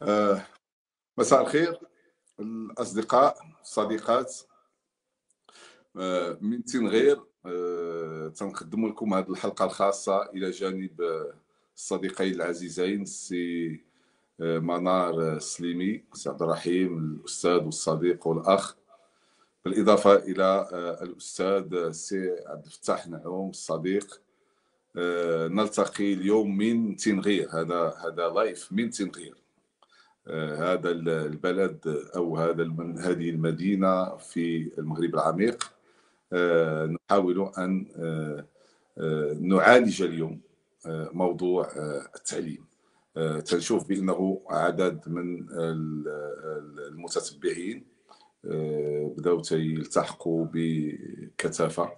آه، مساء الخير الأصدقاء الصديقات. من تنغير تنقدم لكم هذه الحلقة الخاصة إلى جانب الصديقين العزيزين السي منار السليمي، السي عبد الرحيم الأستاذ والصديق والأخ، بالإضافة إلى الأستاذ السي عبد الفتاح نعوم الصديق. نلتقي اليوم من تنغير، هذا لايف من تنغير، هذا البلد أو هذه المدينة في المغرب العميق. نحاول أن نعالج اليوم موضوع التعليم. تنشوف بأنه عدد من المتتبعين بداو يلتحقوا بكثافة.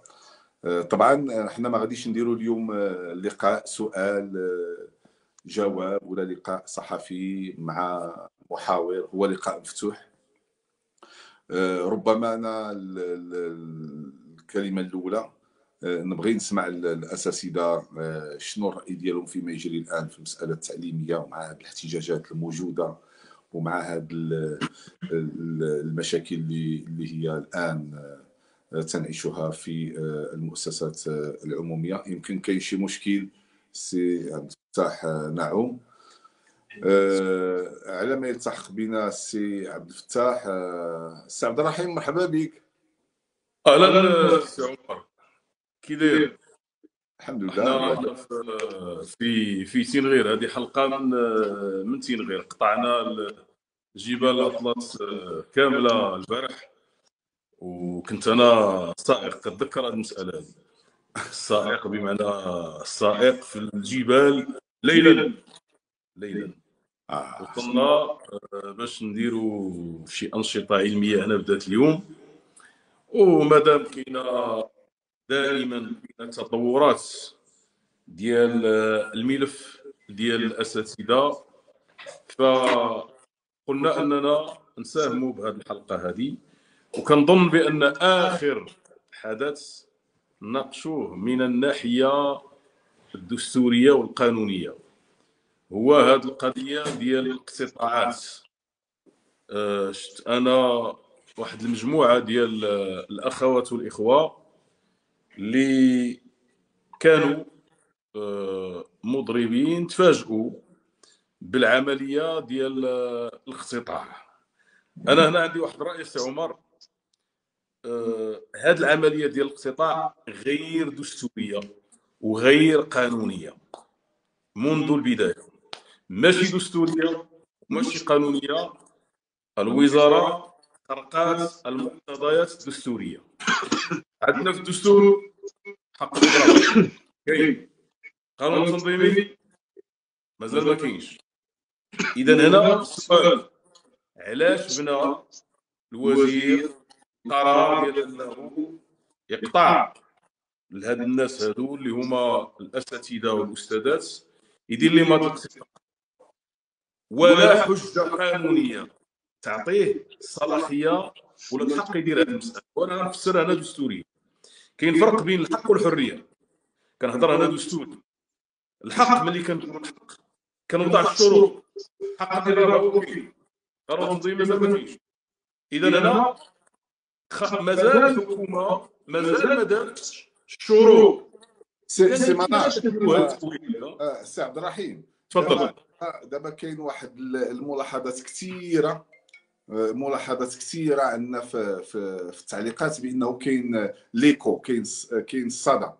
طبعا احنا ما غاديش نديروا اليوم لقاء سؤال جواب ولا لقاء صحفي مع محاور، هو لقاء مفتوح. ربما انا الكلمه الاولى نبغي نسمع الاساتذه شنو الراي ديالهم فيما يجري الان في المساله التعليميه، ومع هذه الاحتجاجات الموجوده، ومع هذه المشاكل اللي هي الان تنعيشها في المؤسسات العموميه. يمكن كاين شي مشكل سي عبد الفتاح نعوم. على ما يلتحق بنا السي عبد الفتاح، السي عبد الرحيم مرحبا بك. اهلا سي عمر، كي داير؟ الحمد لله. احنا في تنغير، هذه حلقه من تنغير. قطعنا جبال الاطلس كامله البارح، وكنت انا سائق. كتذكر هذه المساله هذه، السائق بمعنى السائق في الجبال ليلا. وصلنا باش نديروا شي انشطه علميه. انا بدات اليوم، ومادام كاينه دائما تطورات ديال الملف ديال الاساتذه، فقلنا اننا نساهموا بهذه الحلقه هذه. وكنظن بان اخر حدث ناقشوه من الناحيه الدستوريه والقانونيه هو هذه القضيه ديال الاقتطاعات. شفت انا واحد المجموعه ديال الاخوات والاخوه اللي كانوا مضربين تفاجئوا بالعمليه ديال الاقتطاع. انا هنا عندي واحد الراي سي عمر. هذه العمليه ديال الاقتطاع غير دستوريه وغير قانونيه منذ البدايه، ماشي دستوريه وماشي قانونيه. الوزاره خرقت المقتضيات الدستوريه. عندنا في الدستور حق الاضراب كاين، قانون تنظيمي مازال ما كاينش. اذا هنا السؤال، علاش بنى الوزير قرار ديال انه يقطع لهاد الناس هادو اللي هما الاساتذه والاستاذات، يدير لهم هاد الاقتطاع ولا حجه قانونيه تعطيه الصلاحيه ولا الحق يدير هاد المساله؟ وانا نفسر انا دستوريا. كاين فرق بين الحق والحريه. كنهضر انا دستوري. الحق ملي كنقول الحق كنوضع الشروط. حق الإضراب كاين، قانون تنظيم مازال ما كاينش. اذا انا مازال الحكومه مازال ما دارتش الشروط. سي منار، سي عبد الرحيم، تفضل. دابا كاين واحد الملاحظات كثيره، عندنا في التعليقات بانه كاين ليكو، كاين الصدى.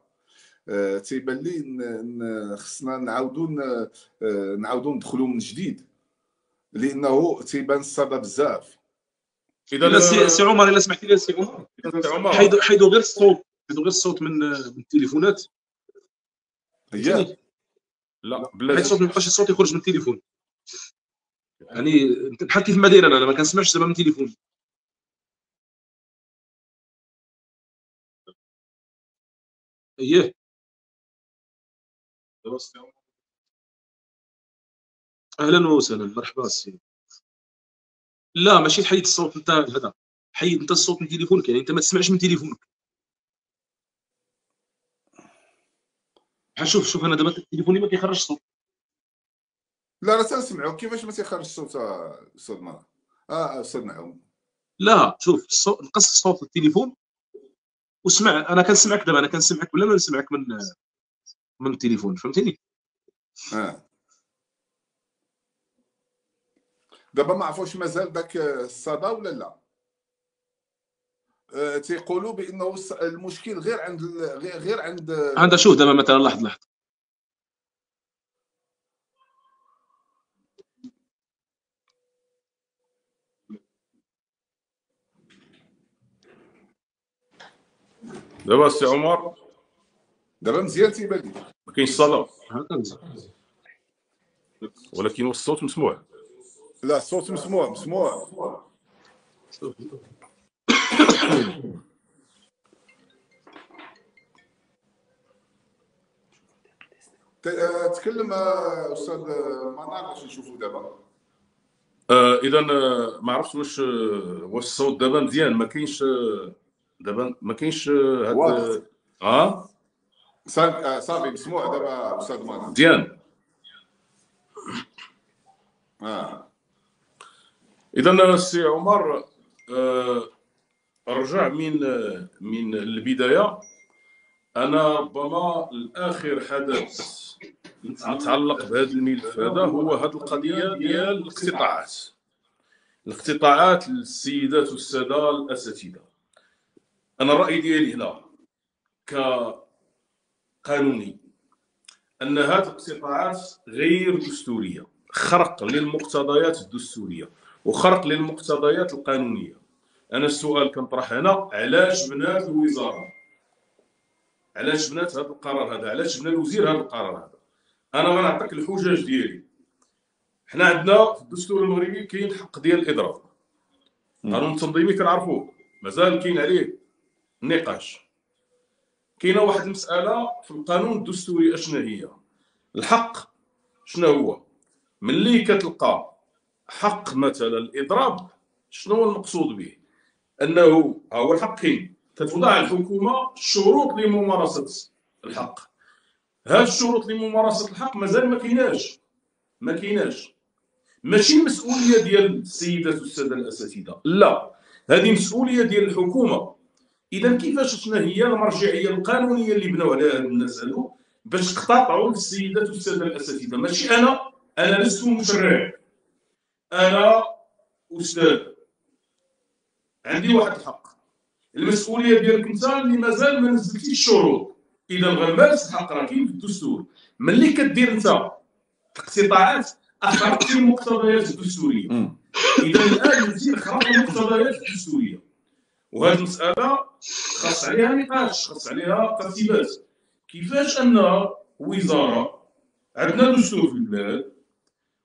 تيبان لي خصنا نعاودوا ندخلوا من جديد، لانه تيبان الصدى بزاف. اذا سي عمر، الا سمحتي لي سي عمر، حيدوا غير الصوت من التليفونات. هي لا بلا الصوت، ما يبقاش الصوت يخرج من التليفون. يعني بحال كيف ما داير انا ما كنسمعش دابا من التليفون. اييه اهلا وسهلا، مرحبا سي. لا ماشي تحيد الصوت انت، هذا حيد انت الصوت من تليفونك، يعني انت ما تسمعش من تليفونك. شوف انا دابا تليفوني ما كيخرجش الصوت. لا راه تنسمعوك. كيفاش ما تيخرج الصوت استاذ مرة؟ استاذ نعوم. لا شوف نقص صوت التليفون واسمع. انا كنسمعك دابا، انا كنسمعك بلا ما نسمعك من التليفون، فهمتيني؟ دابا ما عرفوش مازال داك الصدى ولا لا. تيقولوا بانه المشكل غير عند شوف دابا مثلا لحظه دابا السي عمر دابا مزيان تيبان لي. ما كاينش صدى هكا مزيان، ولكن الصوت مسموع. لا الصوت مسموع. شوف تكلم استاذ منار باش نشوفوا دابا. اذا ما عرفتش واش الصوت دابا مزيان. ما كاينش دابا ما كاينش هاد صافي مسموع دابا استاذ منار مزيان. اذا السي عمر رجع من البدايه. انا ربما الاخر حدث متعلق بهذا الملف هذا هو هذه القضيه ديال الاقتطاعات للسيدات والساده الاساتذه. انا الراي ديالي هنا كقانوني ان هذه الاقتطاعات غير دستوريه، خرق للمقتضيات الدستوريه وخرق للمقتضيات القانونيه. انا السؤال كنطرح هنا، علاش بنات الوزاره، علاش بنات هذا القرار هذا، علاش بنا الوزير هذا القرار هذا؟ انا غنعطيك الحجج ديالي. حنا عندنا في الدستور المغربي كاين الحق ديال الاضراب، قانون التنظيمي كنعرفوه مازال كاين عليه النقاش. كاينه واحد المساله في القانون الدستوري اشنا هي الحق. شنو هو؟ ملي كتلقى حق مثلا الاضراب، شنو هو المقصود به؟ انه ها هو الحق كاين، كتوضع الحكومه شروط لممارسه الحق. هاد الشروط لممارسه الحق مازال ما كايناش. ماشي المسؤوليه ديال السيدات والساده الاساتذه، لا، هذه مسؤوليه ديال الحكومه. اذا كيفاش شنو هي المرجعيه القانونيه اللي بناو عليها هاد الناس هادو باش تقتطعوا السيدات والساده الاساتذه؟ ماشي انا لست مشرع، انا استاذ عندي واحد الحق. المسؤوليه ديالك انت اللي مازال ما نزلتيش الشروط. اذا غنمارس الحق، راه كاين في الدستور. ملي كدير انت الاقتطاعات اخرقتي المقتضيات الدستوريه. اذا الان الوزير خرق المقتضيات الدستوريه، وهذه المساله خاص عليها نقاش، خاص عليها ترتيبات. كيفاش ان وزاره عندنا دستور في البلاد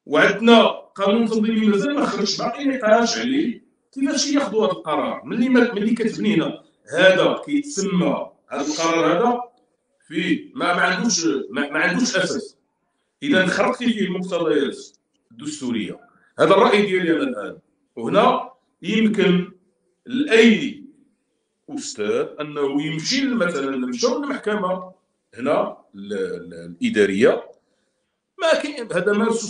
وعندنا قانون تنظيمي مازال ما خرجش، باقي نقاش عليه، كيفاش ياخذوا هذا القرار؟ ملي كتبني هنا هذا كيتسمى هذا القرار هذا في ما عندوش اساس. اذا خرقتي فيه المقتضيات الدستوريه. هذا الراي ديالي انا الان. وهنا يمكن لاي استاذ انه يمشي مثلا نمشيو للمحكمه هنا الاداريه، ما كاين هذا مارس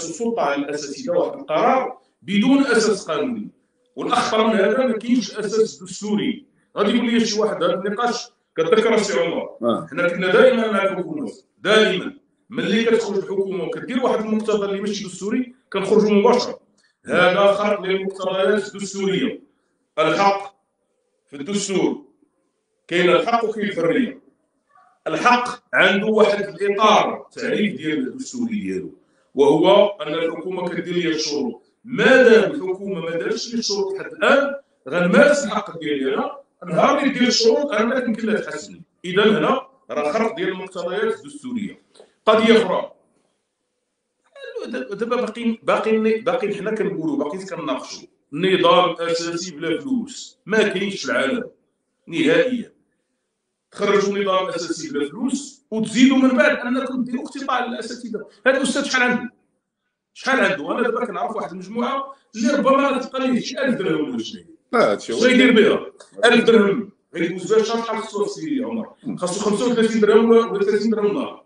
السلطه على الاساتذه واحد القرار بدون اساس قانوني. والاخطر من هذا ما كاينش اساس دستوري. غادي يقول لي شي واحد هذا النقاش كتذكر السي عمر، حنا كنا دائما مع الحكومه، دائما ملي كتخرج الحكومه وكدير واحد المقتضى اللي ماشي دستوري كنخرجوا مباشره. هذا خرق للمقتضيات الدستوريه. الحق في الدستور كاين الحق وكاين الحريه. الحق عنده واحد الاطار تعريف ديال الدستوري ديالو، وهو ان الحكومه كدير لي الشروط. مادام الحكومه ما دارتش لي الشروط حتى الان غنمارس الحق ديالي. انا نهار اللي دير الشروط انا يمكن لها تحسن. اذا هنا راه خرق ديال المقتضيات الدستوريه. قضيه اخرى دابا باقي حنا كنقولوا باقي كنناقشوا نظام اساسي بلا فلوس. ما كاينش في العالم نهائيا. تخرجوا نظام اساسي بلا فلوس وتزيدوا من بعد انكم ديروا اقتطاع للاساتذه. هذا الاستاذ شحال عنده؟ انا دابا كنعرف واحد المجموعه اللي ربما تلقى ليه شي 1000 درهم ولا شي. شنو يدير بها 1000 درهم؟ غيدوز بها شحال خاصو السي عمر؟ خاصو 35 درهم ولا 30 درهم نهار.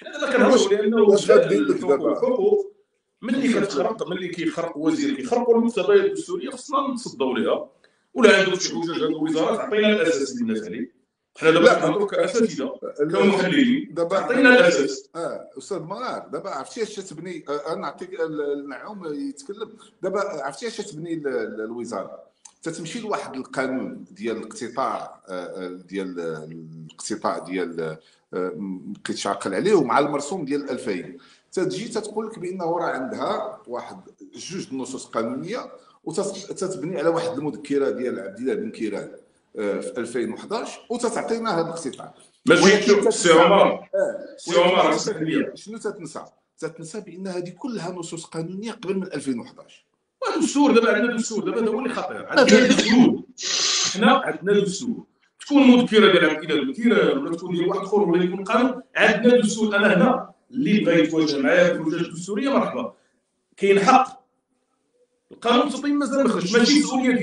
دابا كنهضروا لانه واش غادير لك الحقوق ملي كيخرق وزير كيخرقوا المقتضيات الدستوريه، خصنا نتصدوا ليها. ولا عندهم شي حجج هاد الوزارات، عطينا الاساس اللي الناس عليه. حنا دابا كنهضروا كاساتذه كمحللين، عطينا الاساس. استاذ منار، دابا عرفتي اش تبني؟ انا نعطيك النعوم يتكلم. دابا عرفتي اش تبني الوزاره؟ تتمشي لواحد القانون ديال الاقتطاع ديال كيتشاقل عليه ومع المرسوم ديال 2000. تتجي تتقول لك بانه راه عندها واحد جوج النصوص قانونيه، وتتبني على واحد المذكره ديال عبد الله بن كيران في 2011 وتتعطينا هذا الاقتطاع. ماشي سي عمر شنو تتنسى بان هذه كلها نصوص قانونيه قبل من 2011. الدستور دابا عندنا دستور، دابا هو اللي خطير. عندنا دستور، حنا عندنا دستور، تكون مذكره ديال عبد الله بن كيران ولا تكون ديال واحد اخر ولا يكون قانون، عندنا دستور. انا هنا اللي بغى يتواجه معايا في الحجج الدستوريه مرحبا، كاين حق. القانون التطبيق مازال ما خرجش، ماشي مسؤوليه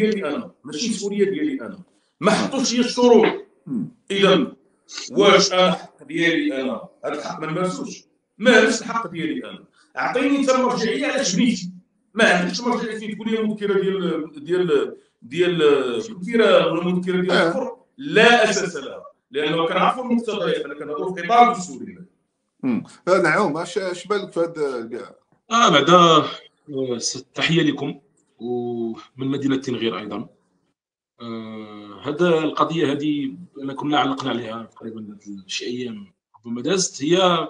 ديالي انا، ما حطوش هي الشروط. اذا واش انا الحق ديالي انا هذا الحق ما نمارسوش؟ مارس الحق ديالي انا، اعطيني انت المرجعيه علاش بنيتي. ما عندكش مرجعيه فين تقول لي مذكره ديال كيران ولا مذكره ديال الاخر، لا اساس لها، لانه كنعرفوا المقتضيات. انا كنهضروا في اطار دستوري. نعم، اش بالك في هذا الكاع؟ بعدا تحيه لكم ومن مدينه تنغير ايضا. هذا القضيه هذه انا كنا علقنا عليها تقريبا شي ايام ربما دازت، هي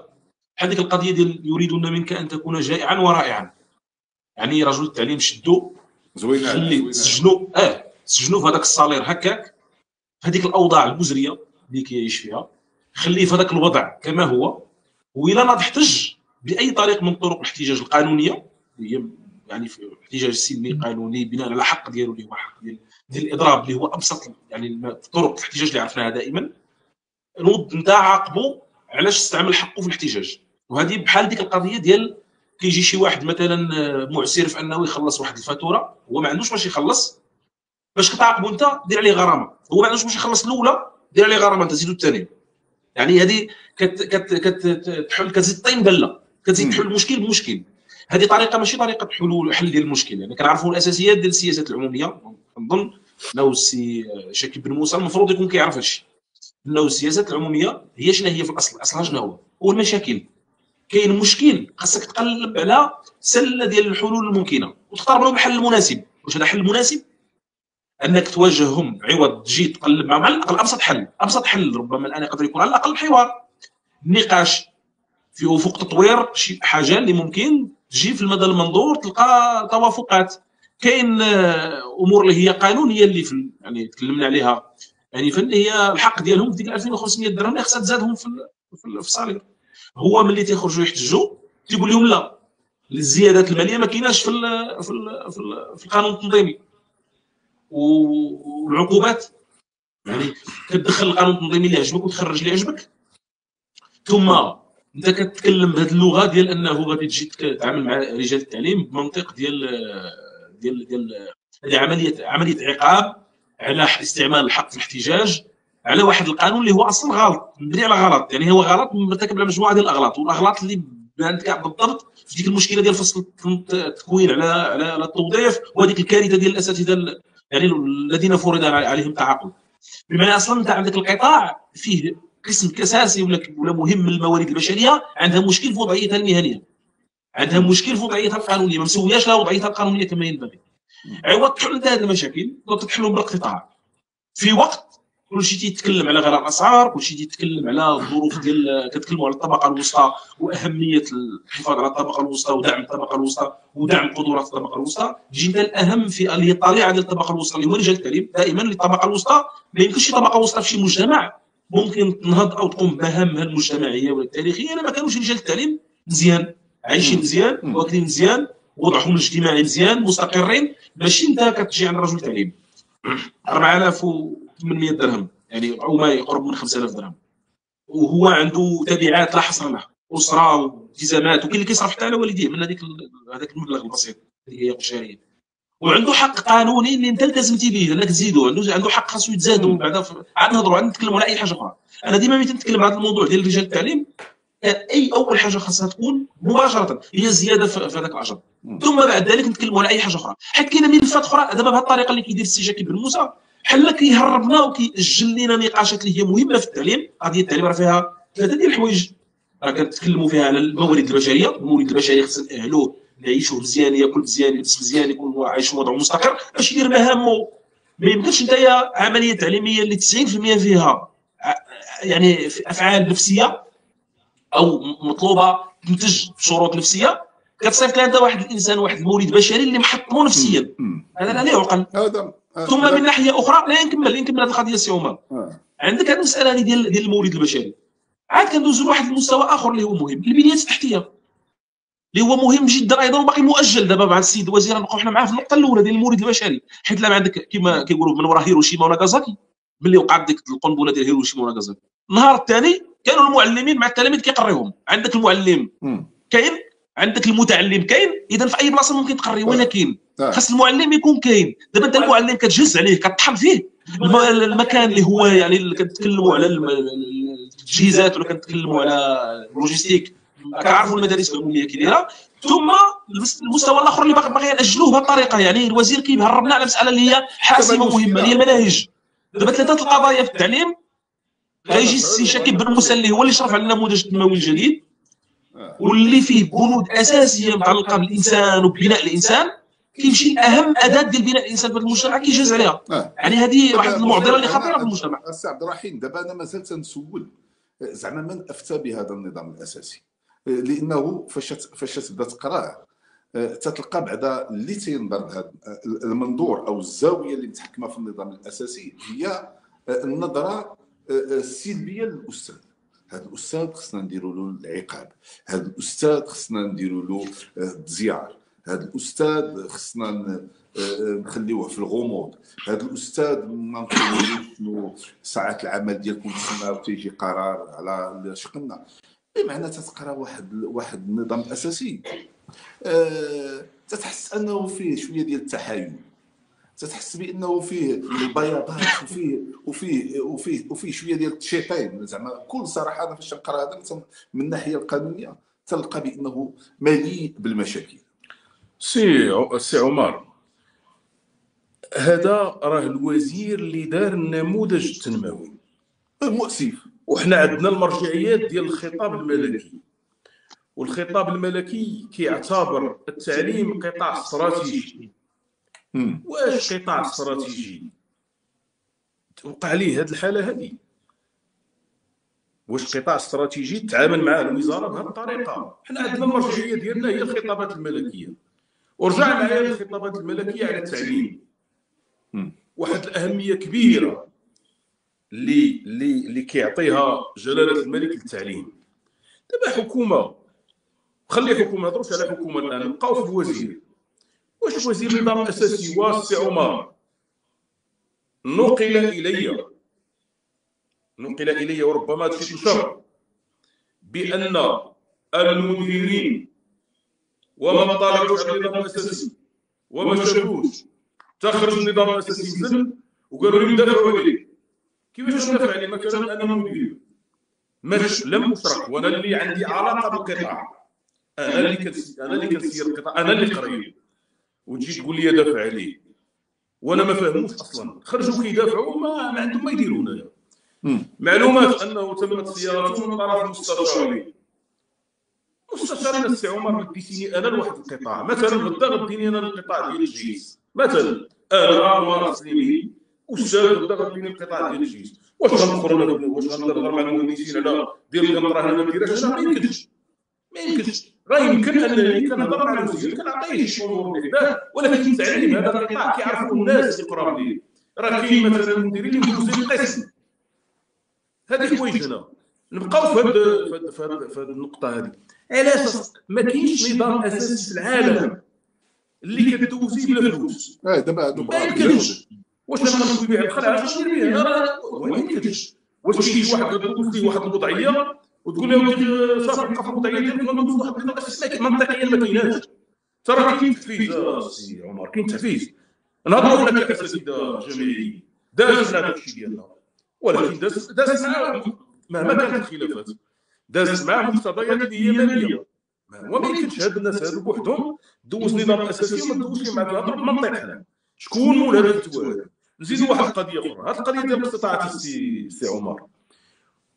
هذيك القضيه ديال يريدون منك ان تكون جائعا ورائعا. يعني رجل التعليم شدو زوينه سجنوا في هذاك الصالير هكاك، في هذيك الاوضاع المزريه اللي كيعيش فيها، خليه في هذاك الوضع كما هو. وإلا ناض احتج باي طريق من طرق الاحتجاج القانونيه، هي يعني في الاحتجاج السلمي قانوني بناء على حق ديالو اللي هو حق ديال الاضراب، اللي هو ابسط يعني طرق الاحتجاج اللي عرفناها دائما. نوض نتا عاقبوا علاش استعمل حقه في الاحتجاج. وهذه بحال ديك القضيه ديال كيجي شي واحد مثلا معسر في انه يخلص واحد الفاتوره، هو ما عندوش باش يخلص، باش كتعاقبوا انت دير عليه غرامه. هو ما عندوش باش يخلص الاولى، دير عليه غرامه انت زيدوا الثانيه. يعني هذه كتحل، كتزيد طين بله، كتزيد تحل المشكل بمشكل. هذه طريقه ماشي طريقه حل ديال المشكل. يعني كنعرفوا الاساسيات ديال السياسات العموميه. نظن انه السي شكيب بن موسى المفروض يكون كيعرف هادشي، انه السياسات العموميه هي شنو هي في الاصل؟ اصلها شنو هو المشاكل. كاين مشكل خاصك تقلب على سله ديال الحلول الممكنه وتختار لهم الحل المناسب. واش هذا حل مناسب؟ انك تواجههم عوض تجي تقلب معهم على الاقل ابسط حل ربما الان يقدر يكون على الاقل حوار، نقاش في افق تطوير شي حاجه اللي ممكن تجي في المدى المنظور تلقى توافقات. كاين امور اللي هي قانونيه اللي في يعني تكلمنا عليها يعني اللي هي الحق ديالهم ديك 2500 درهم اللي خصها تزادهم في الصالير. هو ملي تيخرجوا يحتجوا تيقول لهم لا، الزيادات الماليه ما كايناش في القانون التنظيمي. والعقوبات يعني كتدخل القانون التنظيمي اللي يعجبك وتخرج اللي يعجبك، ثم انت كتكلم بهذه اللغه ديال انه غادي تجي تتعامل مع رجال التعليم بمنطق ديال هذه عمليه عقاب على استعمال الحق في الاحتجاج على واحد القانون اللي هو اصلا غلط، مبني على غلط. يعني هو غلط مرتكب على مجموعه ديال الاغلاط، والاغلاط اللي بانت كاع بالضبط في ديك المشكله ديال فصل التكوين على التوظيف، وهذيك الكارثه ديال الاساتذه يعني الذين فرض عليهم التعاقد. بمعنى اصلا انت عندك القطاع فيه قسم اساسي ولا مهم من الموارد البشريه عندها مشكل في وضعيتها المهنيه، عندها مشكل في وضعيتها القانونيه، ما مسوياش لها وضعيتها القانونيه كما ينبغي. عوض تحل هذه المشاكل تحلهم بالاقتطاع في وقت كلشي تيتكلم على غلاء الاسعار، كلشي تيتكلم على الظروف ديال كتكلموا على الطبقه الوسطى واهميه الحفاظ على الطبقه الوسطى ودعم الطبقه الوسطى ودعم قدرات الطبقه الوسطى. تجي انت الاهم في اللي هي الطليعه ديال الطبقه الوسطى اللي هو رجال التعليم. دائما الطبقه الوسطى ما يمكنش شي طبقه وسطى في شي مجتمع ممكن تنهض او تقوم بمهامها المجتمعيه ولا التاريخيه الا ما كانوش رجال التعليم مزيان، عايشين مزيان، واكلين مزيان، وضعهم الاجتماعي مزيان، مستقرين. ماشي انت كتجي عند رجل التعليم 4800 درهم يعني او ما يقرب من 5000 درهم وهو عنده تبعات لا حصر لها، اسره والتزامات، وكاين اللي كيصرف حتى على والديه من هذاك المبلغ البسيط اللي هي قشريه، وعنده حق قانوني اللي انت التزمتي به انك تزيدو، عنده حق خاصو يتزادوا. بعدا عاد نهضروا عاد نتكلموا على اي حاجه اخرى. انا ديما ملي نتكلم على هذا الموضوع ديال رجال التعليم اي اول حاجه خاصها تكون مباشره هي الزياده في هذاك الاجر، ثم بعد ذلك نتكلموا على اي حاجه اخرى. حيت كاينه ملفات اخرى دابا بهذه الطريقه اللي كيدير السي شاكي بن موسى بحال كيهربنا وكيأجل لنا نقاشات اللي هي مهمه في التعليم. قضيه التعليم راه فيها ثلاثه ديال الحوايج، راه كنتكلموا فيها على الموارد البشريه. المورد البشري خصنا نأهلوه نعيشوا مزيان، ياكل مزيان، يلبس مزيان، يكون عايش في وضع مستقر باش يدير مهامه. ما يمكنش نتايا عمليه تعليميه اللي 90% فيها يعني افعال نفسيه او مطلوبه تنتج شروط نفسيه، كتصيفط لها انت واحد الانسان، واحد المورد بشري اللي محطمه نفسيا. هذا لا يعقل. ثم من ناحيه اخرى لا نكمل هذه القضيه السي عمر. عندك هذه المساله هذه ديال المورد البشري، عاد كندوزو لواحد المستوى اخر اللي هو مهم، البنيه التحتيه، اللي هو مهم جدا ايضا وباقي مؤجل. دابا مع السيد الوزير نبقاو حنا معاه في النقطه الاولى ديال المورد البشري، حيت لا عندك كما كيقولوا من وراء هيروشيما وناغازاكي، ملي وقعت ديك القنبله ديال هيروشيما وناغازاكي، النهار الثاني كانوا المعلمين مع التلاميذ كيقريهم. عندك المعلم كاين، عندك المتعلم كاين، اذا في اي بلاصه ممكن تقري. وين كاين؟ خاص المعلم يكون كاين. دابا انت المعلم كتجهز عليه، كطحن فيه المكان اللي هو يعني اللي كنتكلموا على التجهيزات ولا كنتكلموا على اللوجيستيك، كنعرفوا المدارس العموميه كي دايره. ثم المستوى الاخر اللي باقي ياجلوه بهذه الطريقه، يعني الوزير كيهربنا على مساله اللي هي حاسمه مهمه، هي المناهج. دابا ثلاثه القضايا في التعليم غيجي السي شاكي بن موسى اللي هو اللي شرف على النموذج التنموي الجديد، واللي فيه بنود اساسيه متعلقه بالانسان وبناء الانسان، كيمشي اهم اداه ديال بناء الانسان في المجتمع كيجهز عليها. يعني هذه واحد المعضله اللي خطيره في المجتمع. السي عبد الرحيم، دابا انا مازال تنسول زعما من افتى بهذا النظام الاساسي، لانه فاش تبدا تقراه تتلقى بعد اللي تينظر بهذا المنظور او الزاويه اللي متحكمه في النظام الاساسي هي النظره السلبيه للاستاذ. هذا الاستاذ خصنا نديروا له العقاب، هذا الاستاذ خصنا نديروا له الدزيار، هذا الاستاذ خصنا نخليوه في الغموض، هذا الاستاذ ما نقولوش شنو ساعات العمل ديالكم تسناو تيجي قرار على شقنا. بمعنى تتقرا واحد النظام اساسي تتحس انه فيه شويه ديال التحايل، تتحس بانه فيه البياضات وفيه شويه ديال التشيطين. زعما بكل صراحه انا فاش نقرا هذا من الناحيه القانونيه تلقى بانه مليء بالمشاكل. سي عمر، هذا راه الوزير اللي دار النموذج التنموي مؤسف، وحنا عندنا المرجعيات ديال الخطاب الملكي، والخطاب الملكي كيعتبر التعليم قطاع استراتيجي. واش قطاع استراتيجي توقع ليه هذه الحاله هذه؟ واش قطاع استراتيجي تعامل معاه الوزاره بهذه الطريقه؟ حنا عندنا المرجعيه ديالنا هي الخطابات الملكيه، ورجع معايا الخطابات الملكيه على التعليم واحد الاهميه كبيره اللي كيعطيها جلاله الملك للتعليم. دابا حكومه، خلي حكومه، ما نهضروش على حكومه الان، نبقاو في الوزير. واش وزير نظام اساسي واسي عمر نقل الي وربما هادشي تنشر بان المديرين وما طالعوش على النظام الاساسي وما شافوش تخرج النظام الاساسي نزل وقالوا لي ندافعوا عليه. كيفاش ندافع عليه؟ مثلا انا مدير لم اشرك، وانا اللي عندي علاقه بالقطاع، انا اللي كنسير القطاع، انا اللي قريب، وتجي تقول لي دافع عليه وانا ما فاهموش اصلا. خرجوا كيدافعوا ما عندهم ما يديروا هنايا. معلومات انه تمت صياغته من طرف مستشارين السي عمر بديتيني انا لواحد القطاع، مثلا غدا غديني انا للقطاع ديال الجيش، مثلا انا عمر سليمي استاذ غدا غديني القطاع ديال الجيش. واش غنخرج واش غنهضر مع المهندسين على ديال القنطره هنا ما نديرهاش؟ ما يمكنش. راه يمكن انني كنهضر مع الوزير كنعطيه شي امور اللي حداه، ولكن التعليم هذا القطاع كيعرفوا الناس اللي قراب ليه. راه كاين مثلا المديرين اللي مدوزين القسم. هذه حوايج هنا نبقاو في هذه النقطه هذه. علاش ما كاينش نظام اساسي في العالم اللي كدوزي بلا فلوس؟ دابا هادو ما يمكنش. واش انا نمشي بها الخلعه اش ندير بها؟ ما يمكنش. واش كاين شي واحد كدوز ليه واحد الوضعيه وتقول له صافي بقى في الوضعيه ديالك ما ندوز واحد النظام اساسي؟ منطقيا ما كايناش. ترى كاين تحفيز سي عمر، كاين تحفيز. نهضروا هنا كاساتذه جامعيين دازنا هذا الشيء ديالنا، ولكن داز مهما كانت الخلافات دازت معاه مقتضيات اللي هي ماليه. وما يمكنش هاد الناس هادو بوحدهم دوز نظام اساسي وما دوزش مع الهضره بمنطق. حنا شكون مول هذا الفتوى هذا؟ نزيدوا واحد القضيه اخرى، هاد القضيه ديال استطاعه السي عمر،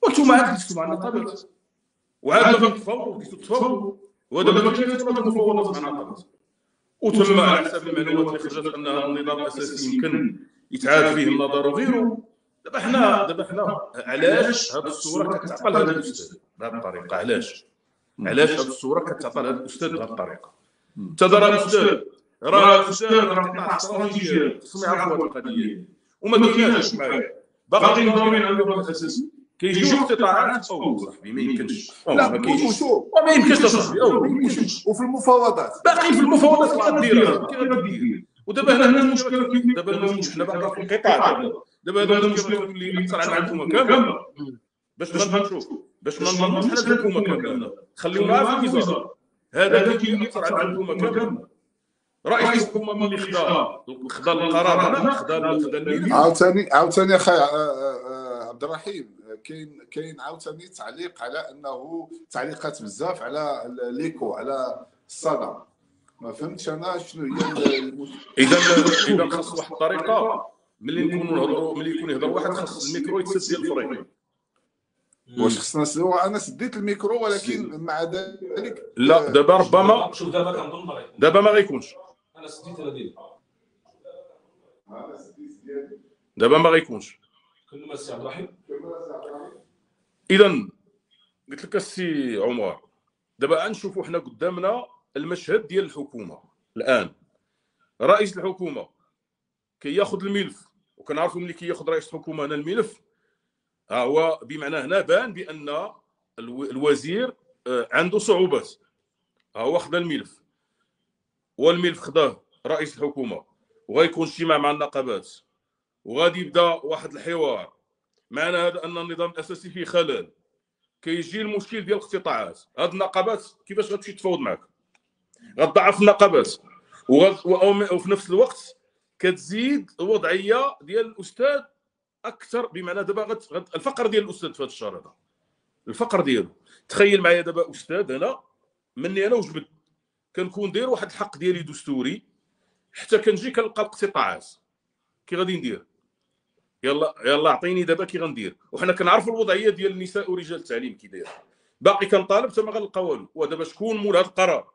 وانتم عاد جلستوا مع النقابات وعاد باغيين تفاوضوا ودابا كاينين المفاوضات مع النقابات، وتم على حسب المعلومات اللي خرجت ان هذا النظام الاساسي يمكن يتعاد فيه النظر وغيره. دابا حنا علاش هذه الصوره كتعطى لهذا الاستاذ بهذه الطريقه؟ علاش هذه الصوره كتعطى لهذا الاستاذ بهذه الطريقه؟ انت راه الاستاذ راه قطاع استراتيجي، خصهم يعرفوا هذه القضيه وما كايناش معايا باقي نظامين على النظام الاساسي. كيجيو اقتطاعات او صاحبي ما يمكنش، لا ما كاينش وشوف ما يمكنش صاحبي، ما يمكنش. وفي المفاوضات باقي في المفاوضات كي غدير. ودابا هنا المشكل، دابا المشكل حنا باقي في القطاع. دابا هذا المشكل اللي اكثر عن الحكومه كامله باش ما نشوف باش ما نظنوش حنا الحكومه كامله، خليونا في الوزاره. هذا اللي اكثر عن الحكومه كامله. رئيس الحكومه ملي خدا القرار هنا، خدا الميل. عاوتاني اخي عبد الرحيم، كاين عاوتاني تعليق على انه تعليقات بزاف على ليكو، على الصدى. ما فهمتش انا شنو هي اذا خاص واحد الطريقه ملي نكونوا نهضروا، ملي يكون يهضر واحد خاص الميكرو يتسد ديال الفريق. واش خصنا نسدو؟ انا سديت الميكرو ولكن مع ذلك لا دابا ربما شوف دابا كنظن دابا ما غيكونش. انا سديت هذا ديالي، دابا ما غيكونش. كلمه السي عبد الرحيم. اذا قلت لك السي عمر، دابا نشوفوا حنا قدامنا المشهد ديال الحكومه الان. رئيس الحكومه كياخذ الملف، وكنعرفوا ملي كياخذ رئيس الحكومه هنا الملف، هو بمعنى هنا بان بان الوزير عنده صعوبات. هو خدا الملف، والملف خداه رئيس الحكومه، وغيكون اجتماع مع النقابات وغادي يبدا واحد الحوار. معنى هذا ان النظام الاساسي فيه خلل. كيجي المشكل ديال الاقتطاعات. هاد النقابات كيفاش غتمشي تفاوض معاك؟ غتضعف النقابات وفي نفس الوقت كتزيد الوضعيه ديال الاستاذ اكثر. بمعنى دابا الفقر ديال الاستاذ في هذا الشهر هذا، الفقر ديالو. تخيل معايا دابا استاذ انا مني انا وجبد كنكون داير واحد الحق ديالي دستوري، حتى كنجي كنلقى الاقتطاعات. كي غادي ندير؟ يلا عطيني دابا كي غندير. وحنا كنعرفوا الوضعيه ديال النساء ورجال التعليم كي داير. باقي كنطالب حتى ما غنلقى والو. ودابا شكون مول هذا القرار؟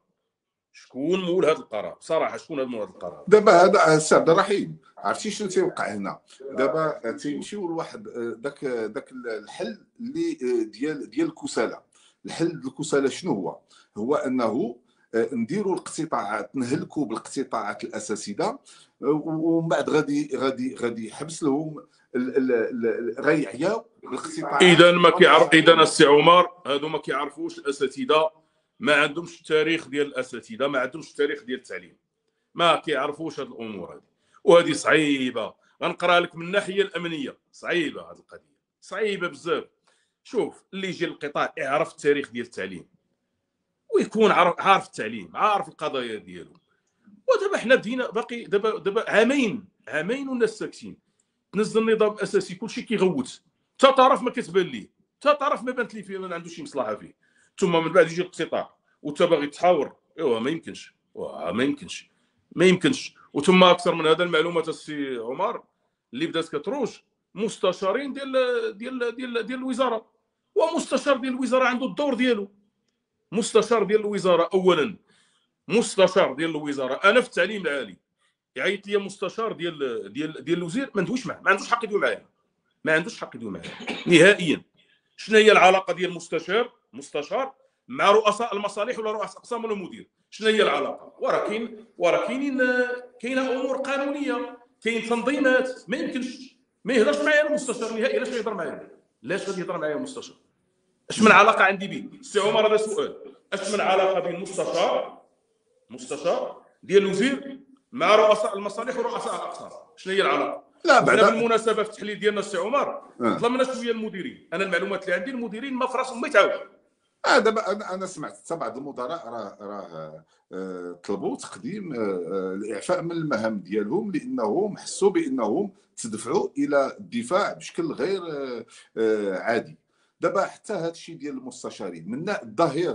شكون مول هذا القرار؟ بصراحه شكون مول هذا القرار؟ دابا هذا السي عبد الرحيم، عرفتي شنو تيوقع هنا؟ دابا تيمشيو لواحد داك الحل اللي ديال الكساله. الحل ديال الكساله شنو هو انه نديروا الاقتطاعات، نهلكوا بالاقتطاعات الاساسيه، ومن بعد غادي يحبس لهم غيعياو بالاقتطاعات. اذا السي عمر هادو ما كيعرفوش الاساتذه، ما عندهمش التاريخ ديال الاساتذه، ما عندهمش التاريخ ديال التعليم، ما كيعرفوش هاد الامور هذه. وهذه صعيبه. غنقرا لك من الناحيه الامنيه، صعيبه هذه القضيه، صعيبه بزاف. شوف اللي يجي للقطاع يعرف التاريخ ديال التعليم، ويكون عارف التعليم، عارف القضايا ديالو. ودابا حنا بدينا باقي دابا عامين والناس ساكتين. تنزل النظام الاساسي كلشي كيغوت، حتى طرف ما كتبان ليه، حتى طرف ما بانت ليه فيه ما عنده شي مصلحه فيه. ثم من بعد يجي الاقتطاع وانت باغي تحاور. ايوا ما يمكنش. وثم اكثر من هذا المعلومات السي عمر اللي بدات كتروج مستشارين ديال الوزاره. ومستشار ديال الوزاره عنده الدور ديالو. مستشار ديال الوزاره اولا، مستشار ديال الوزاره. انا في التعليم العالي يعيط لي مستشار ديال الوزير، ما ندويش معاه، ما عندوش حق يدوي معايا، نهائيا. شنو هي العلاقه ديال مستشار مع رؤساء المصالح ولا رؤساء اقسام ولا مدير؟ شنو هي العلاقه؟ وراه كاينه امور قانونيه، كاين تنظيمات. ما يمكنش ما يهضرش معايا المستشار نهائيا. علاش غيهضر معايا؟ علاش غادي يهضر معايا المستشار؟ اش من علاقه عندي به؟ السي عمر هذا سؤال. اش من علاقه بين مستشار ديال الوزير مع رؤساء المصالح ورؤساء الاقسام؟ شنو هي العلاقه؟ لا بعد بالمناسبه في التحليل ديالنا السي عمر ظلمنا شويه المديرين. انا المعلومات اللي عندي المديرين ما في راسهم ما يتعاونوا. دابا انا سمعت حتى بعض المدراء راه طلبوا تقديم الاعفاء من المهام ديالهم لانهم حسوا بانهم تدفعوا الى الدفاع بشكل غير عادي. دابا حتى هذا الشيء ديال المستشارين من الظهير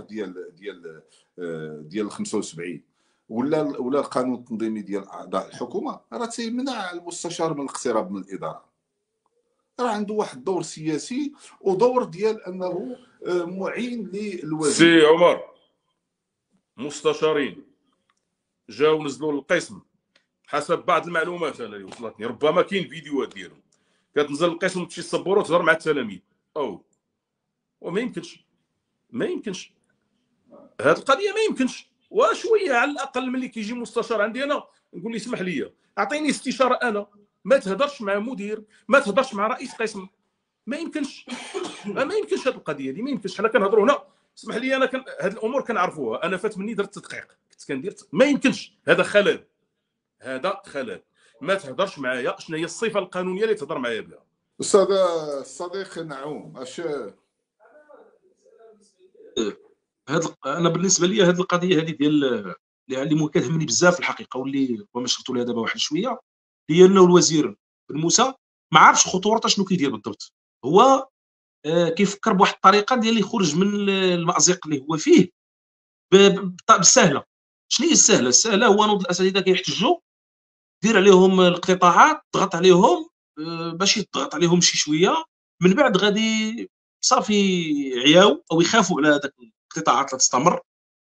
ديال 75 ولا القانون التنظيمي ديال اعضاء الحكومه راه تيمنع المستشار من الاقتراب من الاداره. راه عنده واحد الدور سياسي ودور ديال انه معين للوزير. سي عمر، مستشارين جاو نزلوا للقسم حسب بعض المعلومات انا اللي وصلتني، ربما كاين فيديوهات ديالهم، كتنزل للقسم تمشي السبوره وتهضر مع التلاميذ وما يمكنش هذه القضيه، ما يمكنش. وشويه على الاقل ملي كيجي مستشار عندي انا نقول لي اسمح لي اعطيني استشاره، انا ما تهضرش مع مدير، ما تهضرش مع رئيس قسم، ما يمكنش هذه القضيه دي، ما يمكنش. حنا كنهضروا هنا، اسمح لي انا هذه الامور كنعرفوها، انا فات مني درت تدقيق، كنت كندير ما يمكنش، هذا خلل، ما تهضرش معايا شنو هي الصفه القانونيه اللي تهضر معايا بها. استاذ الصديق نعوم انا بالنسبه لي هذه القضيه هذه ديال اللي كتهمني بزاف الحقيقه، واللي وما شرتو لها دابا واحد شويه، هي انه الوزير بن موسى ما عارفش خطورته شنو كيدير بالضبط. هو كيفكر بواحد الطريقه ديال يخرج من المأزق اللي هو فيه بالسهله. شنو هي السهله؟ السهله هو نوض الاساتذه كيحتجوا، دير عليهم الاقتطاعات، ضغط عليهم باش يضغط عليهم شي شويه، من بعد غادي صافي عياو او يخافوا على هذاك الاقتطاعات لا تستمر،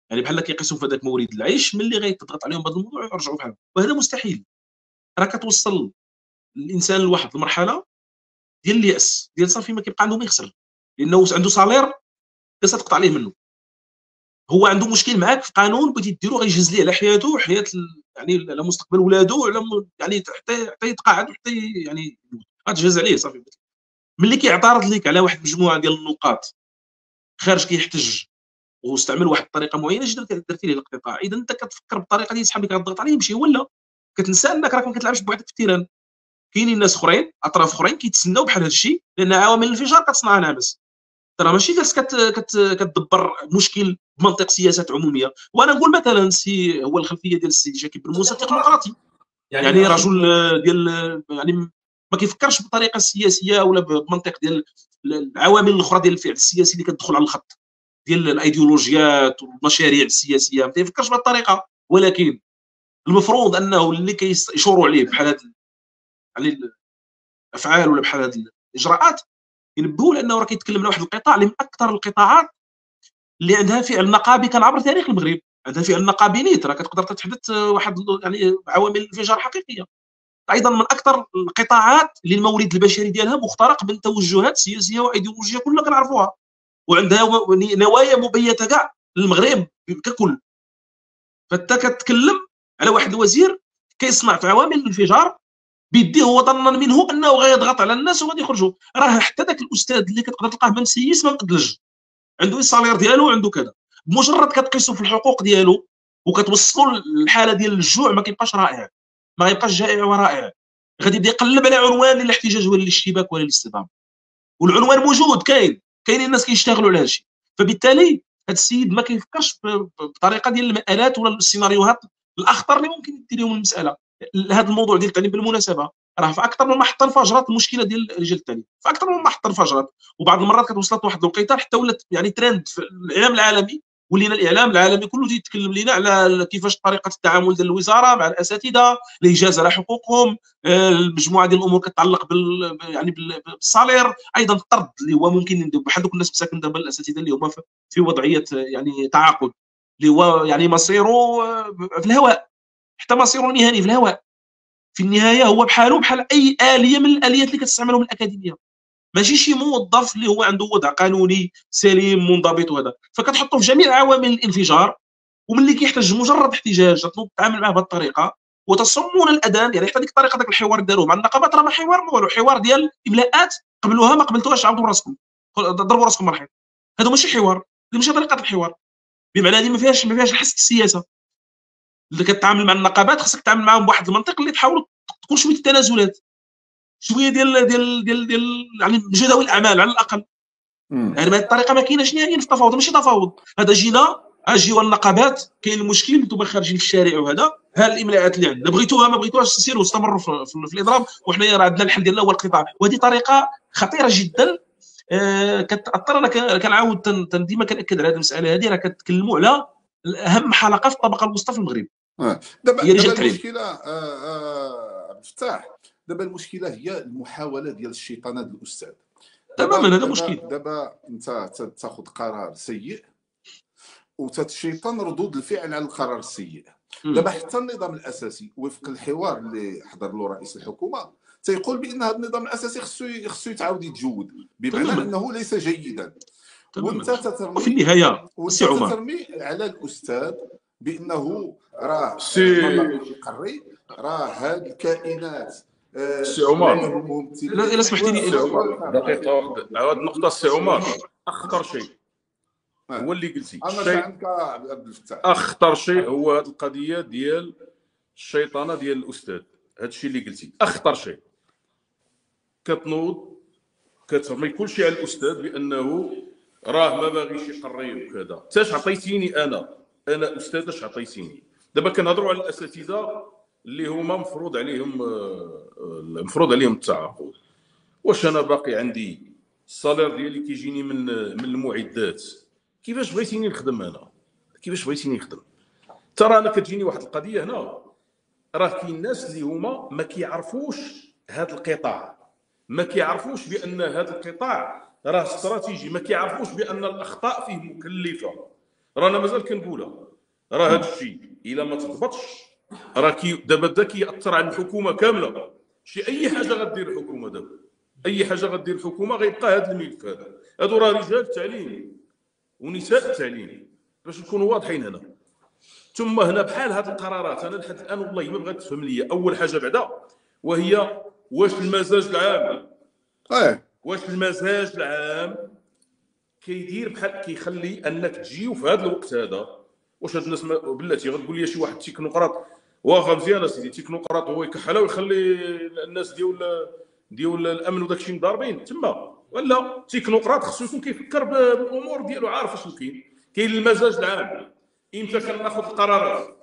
يعني بحال كيقيسوا في هذاك موارد العيش، ملي غيتضغط عليهم بهذا الموضوع يرجعوا بحالهم، وهذا مستحيل. راه كتوصل الانسان لواحد المرحله ديال الياس، ديال صافي ما كيبقى عنده ما يخسر، لانه عنده صالير كتقطع عليه منه. هو عنده مشكل معاك في قانون بغيتي ديرو غيجهز ليه على حياته وحياه يعني على مستقبل ولادو، على يعني حتى يتقاعد وحتى يعني غتجهز عليه صافي. ملي كيعترض لك على واحد المجموعه ديال النقاط، خارج كيحتج واستعمل واحد الطريقه معينه، جدا درتي ليه الاقتطاع، اذا انت كتفكر بالطريقه ديال شحال اللي كتضغط عليه يمشي، ولا كتنسى انك راك ما كتلعبش بوحدك في التيران. كاينين ناس اخرين، اطراف اخرين كيتسناو بحال هذا الشيء، لان عوامل الانفجار كتصنع نعمس. ترى ماشي جالس كتدبر مشكل بمنطق سياسات عموميه. وانا نقول مثلا هو الخلفيه ديال السي جاكي بن موسى تكنوقراطي، يعني رجل ديال يعني ما كيفكرش بطريقه سياسيه ولا بمنطق ديال العوامل الاخرى ديال الفعل السياسي اللي كتدخل على الخط ديال الايديولوجيات والمشاريع السياسيه، ما كيفكرش بهذه الطريقه. ولكن المفروض انه اللي كيشوروا عليه بحال هذه يعني الافعال ولا بحال هذه الاجراءات ينبهوا، لانه راه كيتكلم على واحد القطاع اللي من اكثر القطاعات اللي عندها فعل نقابي كان عبر تاريخ المغرب. عندها فعل نقابي نيت، راه كتقدر تحدث واحد يعني عوامل الانفجار حقيقيه. ايضا من اكثر القطاعات اللي المورد البشري ديالها مخترق من توجهات سياسيه وايديولوجيه كلنا كنعرفوها، وعندها نوايا مبيته كاع للمغرب ككل. فانت كتكلم على واحد الوزير كيصنع في عوامل الانفجار بيديه، هو ظنا منه انه غيضغط على الناس وغادي يخرجوا. راه حتى ذاك الاستاذ اللي كتقدر تلقاه ممسيس ما مقدلج، عنده الصالير ديالو، عنده كذا، بمجرد كتقيسوا في الحقوق ديالو وكتوصلوا للحاله ديال الجوع، ما كيبقاش رائع، ما غيبقاش جائع ورائع، غادي يبدا يقلب على عنوان للاحتجاج ولا للاشتباك ولا للاصطدام. والعنوان موجود، كاينين الناس كيشتغلوا على هذا الشيء. فبالتالي هذا السيد ما كيفكرش بطريقه ديال المآلات ولا السيناريوهات الاخطر اللي ممكن يدير لهم المساله. هذا الموضوع ديال التعليم بالمناسبه راه في اكثر من محطه انفجرت المشكله ديال رجال التعليم، في اكثر من محطه انفجرت، وبعض المرات كتوصلت لواحد الوقيته حتى ولات يعني ترند في الاعلام العالمي، ولينا الاعلام العالمي كله تيتكلم لينا على كيفاش طريقه التعامل ديال الوزاره مع الاساتذه، الاجازه على حقوقهم، المجموعه ديال الامور كتعلق يعني بالصالير، ايضا الطرد اللي هو ممكن بحال دوك الناس مساكن دابا الاساتذه اللي هما في وضعيه يعني تعاقد، اللي هو يعني مصيره في الهواء، حتى مصيره المهني في الهواء. في النهايه هو بحاله بحال اي اليه من الاليات اللي كتستعملهم الاكاديميه، ماشي شي موظف اللي هو عنده وضع قانوني سليم منضبط وهذا. فكتحطوا في جميع عوامل الانفجار، وملي كيحتاج مجرد احتجاج تتعامل معه بهذه الطريقه وتصمون الاذان. يعني حتى ديك الطريقه داك الحوار داروه مع النقابات راه ما حوار ما والو، حوار ديال املاءات قبلوها ما قبلتوهاش، عاودوا راسكم ضربوا راسكم مرحبا. هذا ماشي حوار، هذه ماشي طريقه الحوار، بمعنى هذه ما فيهاش الحس السياسه. اللي كتعامل مع النقابات خاصك تتعامل معاهم بواحد المنطق اللي تحاول تكون شويه التنازلات، شويه ديال يعني جداول الاعمال على الاقل. يعني بهذه الطريقه ما كايناش نهائيا في التفاوض، ماشي تفاوض. هذا جيوا النقابات، كاين المشكل، انتم خارجين في الشارع وهذا، ها الاملاءات اللي عندنا، بغيتوها ما بغيتوهاش سيروا استمروا في الاضراب، وحنا راه عندنا الحل ديالنا هو القطاع. وهذه طريقه خطيره جدا كتاثر. انا كنعاود ديما كناكد على هذه المساله هذه، راه كتكلموا على اهم حلقه في الطبقه الوسطى في المغرب، دابا هي رجال التعليم. المشكله عبد الفتاح، دابا المشكله هي المحاوله ديال الشيطنه ديال الاستاذ. تماما هذا مشكل. دابا انت تاخذ قرار سيء وتتشيطن ردود الفعل على القرار السيء. دابا حتى النظام الاساسي وفق الحوار اللي حضر له رئيس الحكومه تيقول بان هذا النظام الاساسي خصو يتعاود يتجود، بمعنى انه ليس جيدا. وانت تترمي وفي النهايه سي عمر تترمي على الاستاذ بانه راه يقري، راه هاد الكائنات سي عمر الا سمحت لي دقيقه واحده هاد النقطه. سي عمر اخطر شيء هو اللي قلتي، عبد الفتاح، اخطر شيء هو هذه القضيه ديال الشيطنه ديال الاستاذ. هذا الشيء اللي قلتي اخطر شيء. كتنوض كترمي كل شيء على الاستاذ بانه راه ما باغيش يقري وكذا. اش عطيتيني انا استاذ، اش عطيتيني؟ دابا كنهضروا على الاساتذه اللي هما مفروض عليهم التعاقد. واش انا باقي عندي الصالير ديالي كيجيني من المعدات؟ كيفاش بغيتيني نخدم انا؟ كيفاش بغيتيني نخدم؟ ترى انا كتجيني واحد القضيه هنا، راه كاين الناس اللي هما ما كيعرفوش هذا القطاع، ما كيعرفوش بان هذا القطاع راه استراتيجي، ما كيعرفوش بان الاخطاء فيه مكلفه. رانا مازال كنقولها، راه هذا الشيء الا ما تضبطش راه دابا كيأثر على الحكومه كامله. اي حاجه غدير الحكومه دابا، اي حاجه غدير الحكومه غيبقى هذا الملف هذا. هادو راه رجال التعليم ونساء التعليم باش نكونوا واضحين هنا. ثم هنا بحال هذه القرارات انا لحد الان والله ما بغات تفهم ليا اول حاجه بعدا، وهي واش المزاج العام واش المزاج العام كيدير بحال كيخلي انك تجيو في هذا الوقت هذا. واش هاد الناس بلاتي غتقول لي شي واحد تكنوقراط واخا مزيان سيدي تكنوقراط هو يكحلها ويخلي الناس ديال الامن وداك الشيء مضاربين تما؟ ولا تكنوقراط خصو يكون كيفكر بالامور ديالو، عارف اشنو كاين المزاج العام امتى كناخذ القرارات.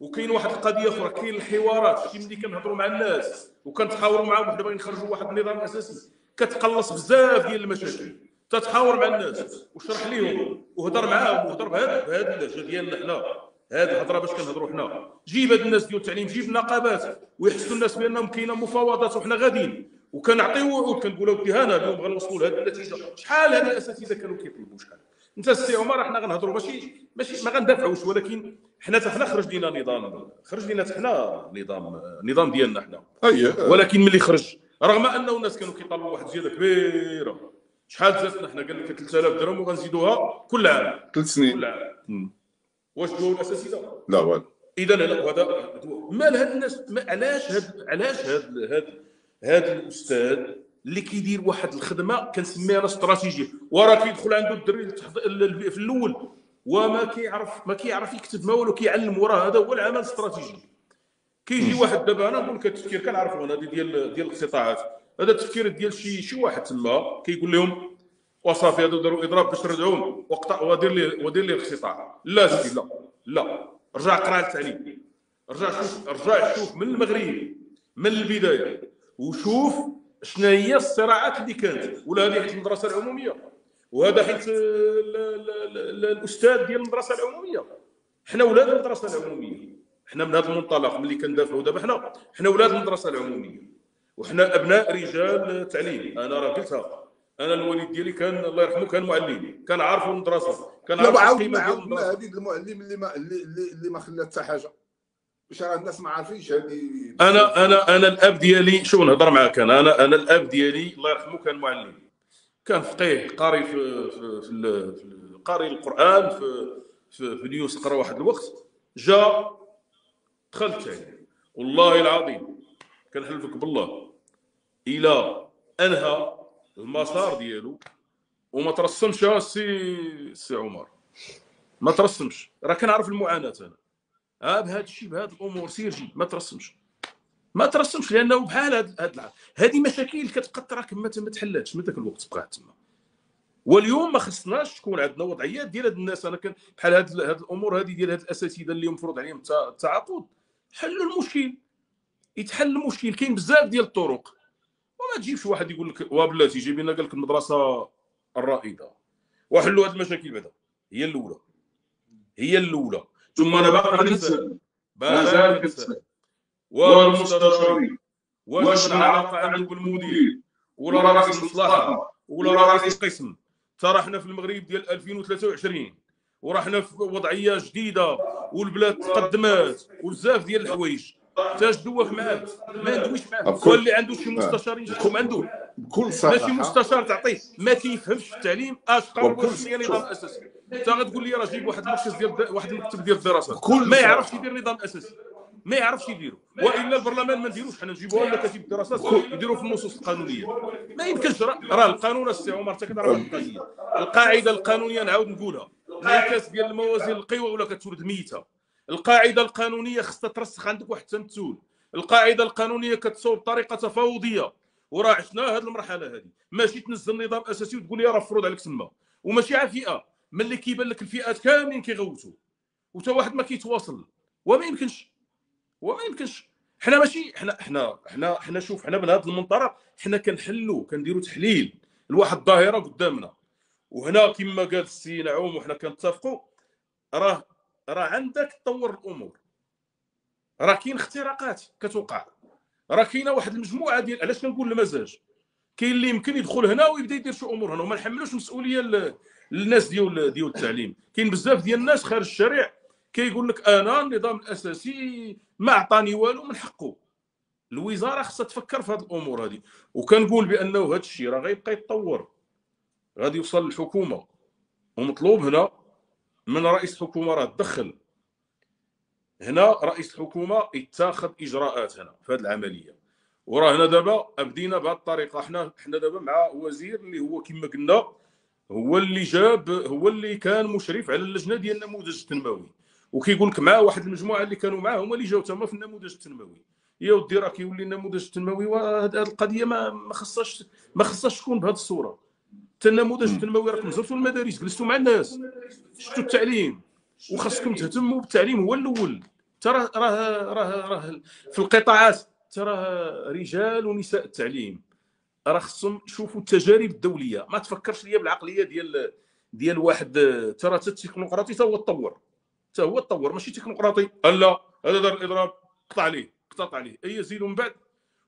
وكاين واحد القضيه اخرى، كاين الحوارات. ملي كنهضروا مع الناس وكنتحاوروا معاهم وحنا باغيين نخرجوا واحد النظام اساسي، كتقلص بزاف ديال المشاكل. تتحاور مع الناس وشرح لهم وهضر معاهم وهضر بهذا اللهجه ديالنا حنا، هذه الهضره باش كنهضروا حنا. جيب هاد الناس ديال التعليم، جيب النقابات ويحسوا الناس بانهم كاينه مفاوضات وحنا غاديين، وكنعطيو وعود كنقولوا ودي هانا اليوم غنوصلوا لهذه النتيجه. شحال هاد الاساتذه كانوا كيطلبوا شحال؟ انت السي عمر حنا غنهضروا ماشي ما غندافعوش، ولكن حنا خرج لنا نظام، خرج لنا حنا نظام ديالنا حنا. ولكن ملي خرج رغم انه الناس كانوا كيطالبوا واحد الزياده كبيره. شحال زادنا حنا؟ قال لك 3000 درهم وغنزيدوها كل عام 3 سنين كل عام. واش دوا الاساتذه؟ لا والو. اذا هذا مال هاد الناس. علاش هاد الاستاذ اللي كيدير واحد الخدمه كنسميها انا استراتيجيه، وراه كيدخل عنده الدري في الاول وما كيعرف يكتب ما والو، كيعلم وراه. هذا هو العمل الاستراتيجي. كيجي واحد دابا انا نقول لك التفكير كنعرفوا انا ديال القطاعات، هذا التفكير ديال شي واحد تما كيقول لهم وصافي هادو داروا اضراب باش نردعوهم وقطع ودير لي القطاع. لا سيدي لا رجع قرا التعليم، رجع شوف من المغرب من البدايه وشوف شنو هي الصراعات اللي كانت. ولا هذه حيت المدرسه العموميه، وهذا حيت الاستاذ ديال المدرسه العموميه. حنا ولاد المدرسه العموميه، حنا من هذا المنطلق ملي كندافعوا دابا حنا ولاد المدرسه العموميه وحنا ابناء رجال التعليم. انا راه قلتها، انا الوالد ديالي كان الله يرحمه كان معلم، كان عارف المدرسه، كان عارف القيمه ديال المدرسه. هذه المعلم اللي ما خلات حتى حاجه، واش راه الناس ما عارفينش هذه. انا الاب ديالي شو نهضر معاك، انا الاب ديالي الله يرحمه كان معلم، كان فقيه قاري في قاري القران في نيوس قرا واحد الوقت، جا دخلت عليه والله العظيم كنحلفك بالله الى انهى المسار ديالو وما ترسمش. سي عمر ما ترسمش، راه كنعرف المعاناه انا بهذا الشيء بهذه الامور. سير جي ما ترسمش لانه بحال هذه مشاكل كتبقى تراكم ما تحلاتش من ذاك الوقت تبقى تما. واليوم ما خصناش تكون عندنا وضعيات ديال هاد الناس. انا كان بحال هاد الامور هذه ديال هاد الاساتذه اللي مفروض عليهم التعاقد، حلوا المشكل، يتحل المشكل. كاين بزاف ديال الطرق ما تجيبش واحد يقول لك وبلاتي جيب لنا قال لك المدرسه الرائده وحلوا هذه المشاكل بعدا. هي الاولى ثم انا باقي كنسال مازال كنسال والمستشارين واش من علاقه عنده بالمدير ولا رئيس المصلحه ولا رئيس القسم؟ ترى حنا في المغرب ديال 2023 ورحنا في وضعيه جديده والبلاد تقدمات وبزاف ديال الحوايج. تاش دوخ معاه ما ندويش معاه. هو اللي عنده شي مستشارين جاتهم عنده بكل صراحه ماشي مستشار تعطيه ما كيفهمش في التعليم اشقر واش هي نظام اساسي. انت غتقول لي راه جيب واحد المركز ديال واحد المكتب ديال الدراسات ما يعرفش يدير نظام اساسي ما يعرفش يديرو والا البرلمان ما نديروش حنا نجيبوها لنا كتيب الدراسات يديروا في النصوص القانونيه. ما يمكنش راه القانون السي عمر حتى كتعرف القضيه. القاعده القانونيه نعاود نقولها انعكاس ديال الموازين القوى ولا كتولد ميته. القاعده القانونيه خصها ترسخ عندك واحد التمثل. القاعده القانونيه كتصور بطريقه تفاوضيه وراه عشنا هذه المرحله هذه. ماشي تنزل نظام اساسي وتقول لي راه مفروض عليك تما وماشي على فئه ملي كيبان لك الفئات كاملين كيغوتوا وتا واحد ما كيتواصل. وما يمكنش حنا ماشي حنا شوف حنا من هذا المنطلق حنا كنحلوا كنديروا تحليل لواحد الظاهره قدامنا. وهنا كما قال السي نعوم وحنا كنتفقوا راه عندك تطور الامور. راه كاين اختراقات كتوقع. راه كاينه واحد المجموعه ديال علاش كنقول المزاج. كاين اللي يمكن يدخل هنا ويبدا يدير شي امور هنا وما نحملوش مسؤوليه للناس ديال التعليم. كاين بزاف ديال الناس خارج الشارع كيقول لك انا النظام الاساسي ما عطاني والو من حقه. الوزاره خصها تفكر في هذه الامور هذه. وكنقول بانه هذا الشيء راه غيبقى يتطور غادي يوصل للحكومه ومطلوب هنا من رئيس الحكومه راه تدخل هنا. رئيس الحكومه يتخذ اجراءات هنا في هذه العمليه. وراه هنا دابا بدينا بهذه الطريقه. حنا دابا مع وزير اللي هو كما قلنا هو اللي كان مشرف على اللجنه ديال النموذج التنموي وكيقول لك مع واحد المجموعه اللي كانوا معاه هما اللي جاو تما في النموذج التنموي. يا ودي راه كيولي النموذج التنموي وهذه القضيه ما خصهاش تكون بهذه الصوره. حتى النموذج التنموي راكم زرتوا المدارس جلستوا مع الناس شفتوا التعليم وخاصكم تهتموا بالتعليم هو الاول. ترى راه في القطاعات ترى رجال ونساء التعليم راه خصهم يشوفوا التجارب الدوليه. ما تفكرش ليا بالعقليه ديال واحد ترى التكنوقراطي حتى هو تطور ماشي تكنوقراطي. لا هذا دار الاضراب قطع عليه اي زيدوا من بعد.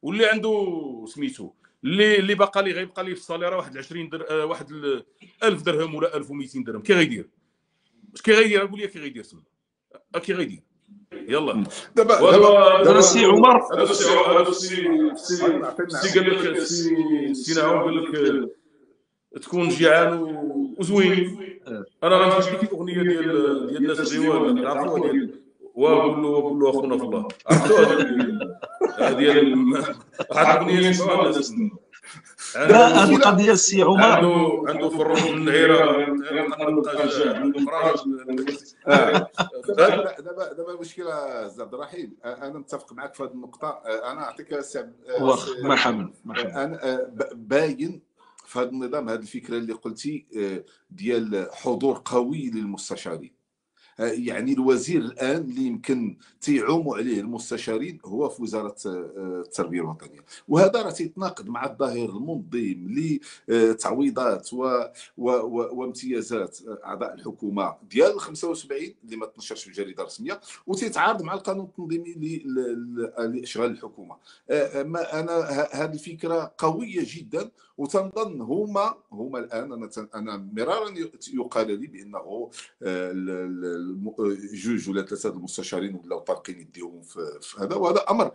واللي عنده سميتو اللي باقى ليه غيبقى ليه في الصاليره واحد 20 واحد 1000 درهم ولا 1200 درهم. كي غيدير اش كي غيدير؟ قول لي كي غيدير تما كي غيدير. يلا دابا السي عمر هذا السي قال لك السي نعوم قال لك تكون جيعان وزوين. انا غنجيب لك الاغنيه ديال الناس الزوال عرفتوها ديال وقول له اخونا في الله. عرفتوها ديال واحد الاغنيه اسمها الناس. هذه القضيه السي عمر عنده فروخ من العيره دابا المشكله عبد الرحيم انا متفق معك في هذه النقطه. انا اعطيك مرحبا انا باين في هذا النظام هذه الفكره اللي قلتي ديال حضور قوي للمستشارين. يعني الوزير الان اللي يمكن تيعوموا عليه المستشارين هو في وزاره التربيه الوطنيه. وهذا راه تيتناقض مع الظاهر المنظم لتعويضات وامتيازات اعضاء الحكومه ديال 75 اللي ما تنشرش في الجريده الرسميه وتيتعارض مع القانون التنظيمي لاشغال الحكومه. انا هذه الفكره قويه جدا وتنظن هما الان انا مرارا يقال لي بانه جوج ولا ثلاثه المستشارين ولاو طارقين يديهم في هذا. وهذا امر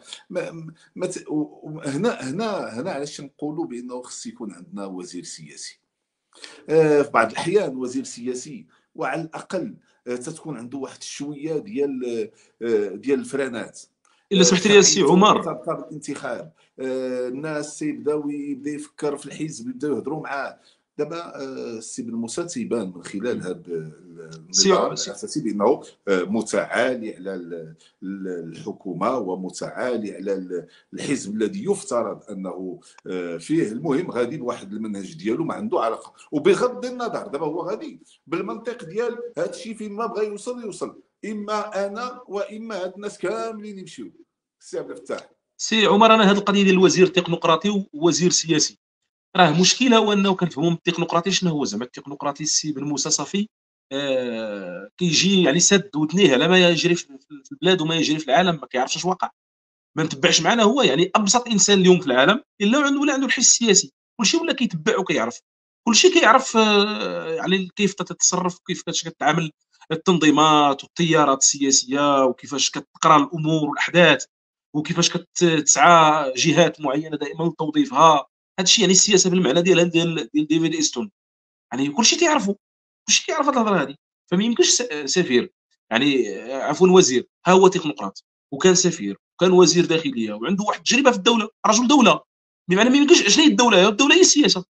هنا علاش نقولوا بانه خص يكون عندنا وزير سياسي. في بعض الاحيان وزير سياسي وعلى الاقل تتكون عنده واحد شويه ديال الفرانات. الا سمحت لي السي عمر تذكر الانتخاب الناس يبدا يفكر في الحزب يبداو يهضروا معاه. دابا السي بن موسى تيبان من خلال هذا النظام الاساسي بانه متعالي على الحكومه ومتعالي على الحزب الذي يفترض انه فيه المهم غادي بواحد المنهج ديالو ما عنده علاقه. وبغض النظر دابا هو غادي بالمنطق ديال هذا الشيء فين ما بغى يوصل اما انا واما هاد الناس كاملين يمشيو. السي عبد الفتاح سي عمر، انا هذه القضيه ديال الوزير التكنوقراطي ووزير سياسي، راه مشكله هو انه كنفهموا من التكنوقراطي شنو هو زعما التكنوقراطي. السي بن موسى صافي كيجي يعني سد ودنيه على ما يجري في البلاد وما يجري في العالم، ما كيعرفش اش واقع، ما متبعش معنا. هو يعني ابسط انسان اليوم في العالم الا عنده الحس السياسي، كلشي ولا كيتبع وكيعرف، كلشي كيعرف يعني كيف تتصرف وكيف كتعامل التنظيمات والتيارات السياسيه، وكيفاش كتقرا الامور والاحداث، وكيفاش كتسعى جهات معينه دائما لتوظيفها. هذا الشيء يعني السياسه بالمعنى ديال ديفيد ايستون، يعني كلشي كيعرفوا، كلشي كيعرف هذه الهضره هذه. فما يمكنش سفير يعني عفوا وزير ها هو تكنوقراط وكان سفير وكان وزير داخليه وعنده واحد التجربه في الدوله، رجل دوله، بمعنى ما يمكنش. شنو هي الدوله؟ الدوله هي السياسه.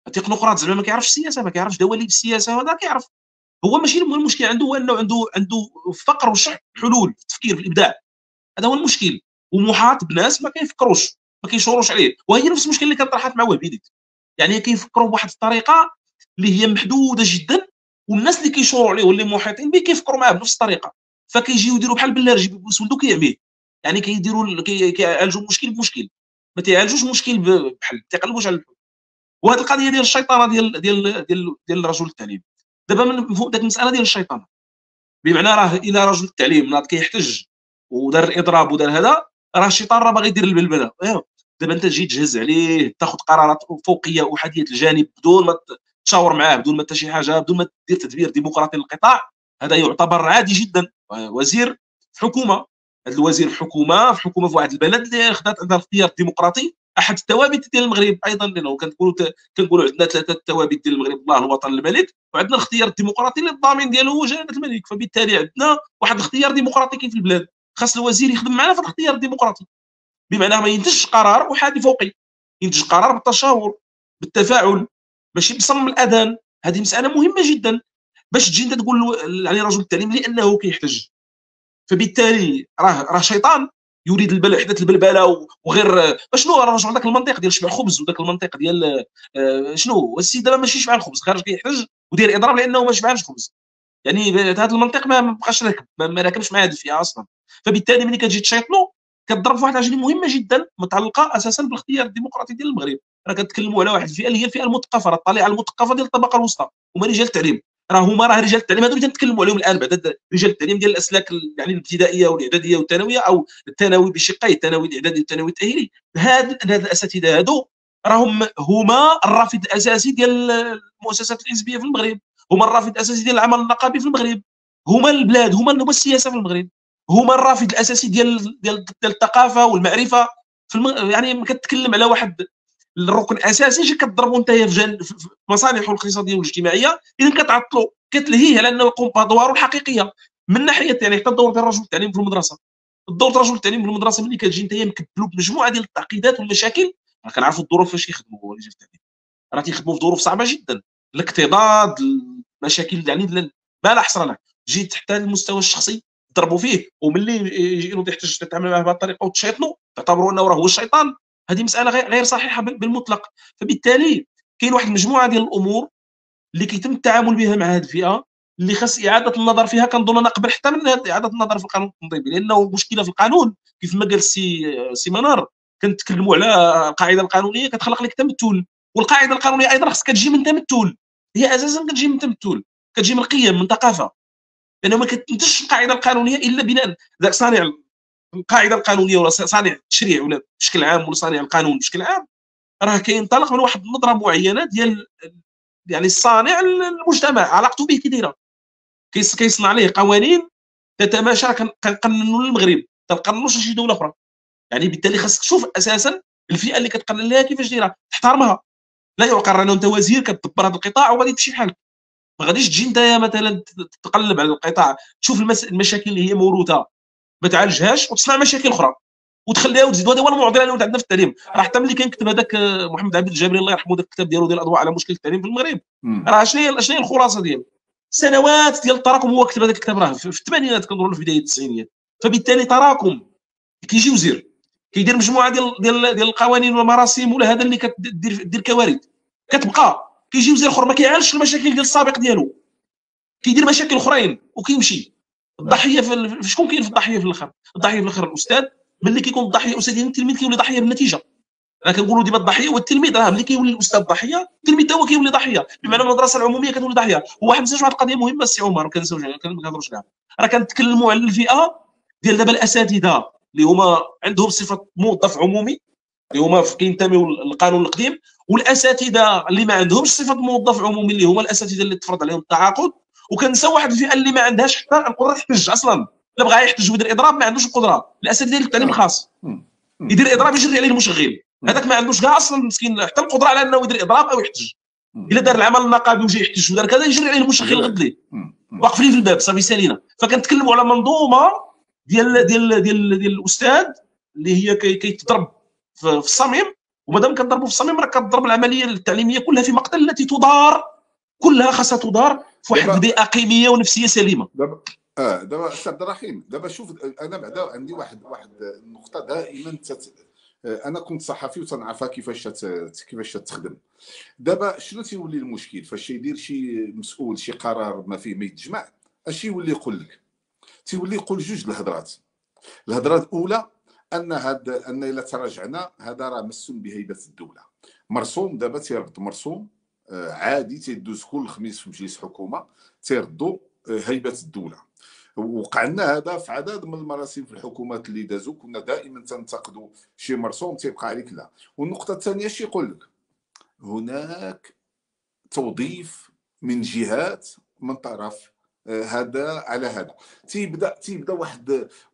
التكنوقراط زعما ما كيعرفش السياسه، ما كيعرفش دواليب السياسه، هذا كيعرف. هو ماشي المشكل عنده هو انه عنده فقر وشح حلول في التفكير في الابداع، هذا هو المشكل. ومحاط بناس ما كيفكروش، ما كيشوروش عليه، وهي نفس المشكل اللي كانت طرحت مع وهبي. يعني كيفكروا بواحد الطريقه اللي هي محدوده جدا، والناس اللي كيشوروا عليه واللي محيطين به كيفكروا معاه بنفس الطريقه، فكيجيو يديروا بحال باللارج بسولدو كيعميه. يعني كيديروا كيعالجوا المشكل بمشكل، ما تيعالجوش المشكل بحل، تيقلبوش على الحل. وهذه القضيه ديال الشيطانه ديال رجل التعليم. دابا من فوق ديك المساله ديال الشيطانه، بمعنى راه الى رجل التعليم ناض كيحتج ودار الاضراب ودار هذا، راه الشيطان راه باغي يدير البلبله. دابا انت تجي تجهز عليه، تاخذ قرارات فوقيه احاديه الجانب بدون ما تشاور معاه، بدون ما حتى شي حاجه، بدون ما دير تدبير ديمقراطي للقطاع، هذا يعتبر عادي جدا. وزير في حكومه، هذا الوزير في حكومه في واحد البلد اللي خدات عندها الاختيار الديمقراطي، احد الثوابت ديال المغرب ايضا، لانه كنقولوا عندنا ثلاثه ثوابت ديال المغرب: الله، الوطن، الملك. وعندنا الاختيار الديمقراطي اللي الضامن ديالو هو جلاله الملك. فبالتالي عندنا واحد الاختيار ديمقراطي كاين في البلاد، خاص الوزير يخدم معنا في الاختيار الديمقراطي، بمعنى ما ينتجش قرار احادي فوقي، ينتج قرار بالتشاور بالتفاعل، ماشي بصم الاذان. هذه مساله مهمه جدا باش تجي انت تقول عليه رجل التعليم لانه كيحتج. فبالتالي راه شيطان يريد احداث البلبله وغير. شنو الرجل عندك المنطق ديال شبع خبز وذاك المنطق ديال شنو السيد دابا ماشي شبع الخبز، خارج كيحتج ودير اضراب لانه ما شبعش خبز. يعني هذا المنطق ما بقاش راكب، ما راكبش مع هذه الفئه اصلا. فبالتالي ملي كتجي تشيطنو كتضرب في واحد الحاجه مهمه جدا متعلقه اساسا بالاختيار الديمقراطي ديال المغرب. راه كنتكلموا على واحد الفئه اللي هي الفئه المثقفه، الطليعه المثقفه ديال الطبقه الوسطى، هما رجال التعليم. راه رجال التعليم هذو اللي تنتكلموا عليهم الان، بعد رجال التعليم ديال الاسلاك يعني الابتدائيه والاعداديه والثانويه، او الثانوي بشقيه، الثانوي الاعدادي والثانوي التاهيلي. هاد الاساتذه هادو راهم هما الرافد الاساسي ديال المؤسسات الحزبيه في المغرب، هما الرافد الاساسي ديال العمل النقابي في المغرب، هما البلاد، هما السياسه في المغرب، هما الرافد الاساسي ديال الثقافه والمعرفه في يعني كتكلم على واحد الركن اساسي جي كتضربوا انت في مصالحه الاقتصاديه والاجتماعيه، اذا كتعطلوا كتلهيه على انه يقوم بادواره الحقيقيه. من ناحيه يعني حتى الدور ديال رجل التعليم في المدرسه، الدور ديال رجل التعليم في المدرسه ملي كتجي انت مكبلو بمجموعه ديال التعقيدات والمشاكل. كنعرفوا الظروف فاش كيخدموا رجال التعليم، راه تيخدموا في ظروف صعبه جدا، الاكتظاظ، المشاكل يعني ما لا حصر لها. جيت حتى المستوى الشخصي ضربوا فيه، وملي يجي ينوض يحتاج تتعامل معه بهذه الطريقه وتشيطنوا تعتبروا انه راه هو الشيطان، هذه مساله غير صحيحه بالمطلق. فبالتالي كاين واحد المجموعه ديال الامور اللي كيتم التعامل بها مع هذه الفئه اللي خاص اعاده النظر فيها. كنظن انا قبل حتى من اعاده النظر في القانون التنظيمي، لانه مشكله في القانون كيف ما قال السي منار. كنتكلموا على القاعده القانونيه كتخلق لك تمثل، والقاعده القانونيه ايضا خاص كتجي من تمثل، هي اساسا كتجي من تمثل، كتجي من القيم، من ثقافه، لانه ما كتنتجش القاعده القانونيه الا بناء ذاك صانع القاعده القانونيه ولا صانع التشريع ولا بشكل عام ولا صانع القانون بشكل عام، راه كينطلق من واحد النظره معينه ديال يعني الصانع المجتمع علاقته به كي دايره، كيصنع عليه قوانين تتماشى. كنقننوا للمغرب تنقننوش لشي دوله اخرى. يعني بالتالي خاصك تشوف اساسا الفئه اللي كتقنن لها كيفاش دايره، تحترمها. لا يعقل انه انت وزير كتدبر هذا القطاع وغادي تمشي بحالك، ما غاديش تجي انت مثلا تقلب على القطاع، تشوف المشاكل اللي هي موروثه ما تعالجهاش وتصنع مشاكل اخرى وتخليها وتزيد. هذا هو المعضله اللي عندنا في التعليم. راه حتى ملي كنكتب هذاك محمد عبد الجابري الله يرحمه، ذاك الكتاب ديالو ديال الاضواء على مشكل التعليم في المغرب، راه شنو هي الخلاصه ديالو؟ سنوات ديال التراكم. هو كتب هذاك الكتاب راه في الثمانينات كنظن في بدايه التسعينيات. فبالتالي تراكم. كيجي وزير كيدير مجموعه ديال القوانين والمراسيم ولا هذا اللي كدير كوارث كتبقى. كيجي وزير اخر ما كيعالجش المشاكل ديال السابق ديالو، كيدير مشاكل اخرين وكيمشي. الضحيه في شكون كاين في الضحيه في الاخر؟ الضحيه في الاخر الاستاذ ملي كيكون الضحيه اساسا التلميذ كيولي ضحيه بالنتيجه. انا كنقولوا ديما الضحيه هو التلميذ، راه ملي كيولي الاستاذ ضحيه التلميذ هو كيولي ضحيه، بمعنى المدرسه العموميه كتولي ضحيه. وواحد نسيت واحد القضيه مهمه السي عمر، ما كنهضروش كاع، راه كنتكلموا على الفئه ديال دابا الاساتذه اللي هما عندهم صفه موظف عمومي اللي هما كينتميو للقانون القديم، والاساتذه اللي ما عندهمش صفه موظف عمومي اللي هما الاساتذه اللي تفرض عليهم التعاقد. وكنسى واحد الفئه اللي ما عندهاش حتى القدره تحتج اصلا، الا بغى يحتج ويدير اضراب ما عندوش القدره. الاساتذه ديال التعليم الخاص يدير اضراب يجري عليه المشغل، هذاك ما عندوش كاع اصلا مسكين حتى القدره على انه يدير اضراب او يحتج. الا دار العمل النقابي وجا يحتج ودار كذا يجري عليه المشغل غد ليه واقف ليه في الباب صافي سالينا. فكنتكلموا على منظومه ديال الاستاذ اللي هي كيتضرب في الصميم، ومادام كنضربوا في الصميم راه كتضرب العمليه التعليميه كلها في مقتل التي تدار، كلها خاصها تدار في واحد البيئه قيميه ونفسيه سليمه. دابا استاذ عبد الرحيم، دابا شوف انا بعدا عندي واحد النقطه دائما انا كنت صحفي وتنعرفها كيفاش تخدم. دابا شنو تيولي المشكل فاش يدير شي مسؤول شي قرار ما فيه ما يتجمع، اش يولي يقول لك؟ تيولي يقول جوج الهضرات. الهضره الاولى ان الا تراجعنا هذا راه مس بهيبه الدوله. مرسوم دابا تيرد مرسوم عادي تيدوز كل خميس في مجلس حكومه تيردوا هيبه الدوله. وقع لنا هذا في عدد من المراسم في الحكومات اللي دازوا، كنا دائما تنتقدوا شي مرسوم تيبقى عليك لا. والنقطه الثانيه اش يقول لك؟ هناك توظيف من جهات من طرف هذا على هذا. تيبدا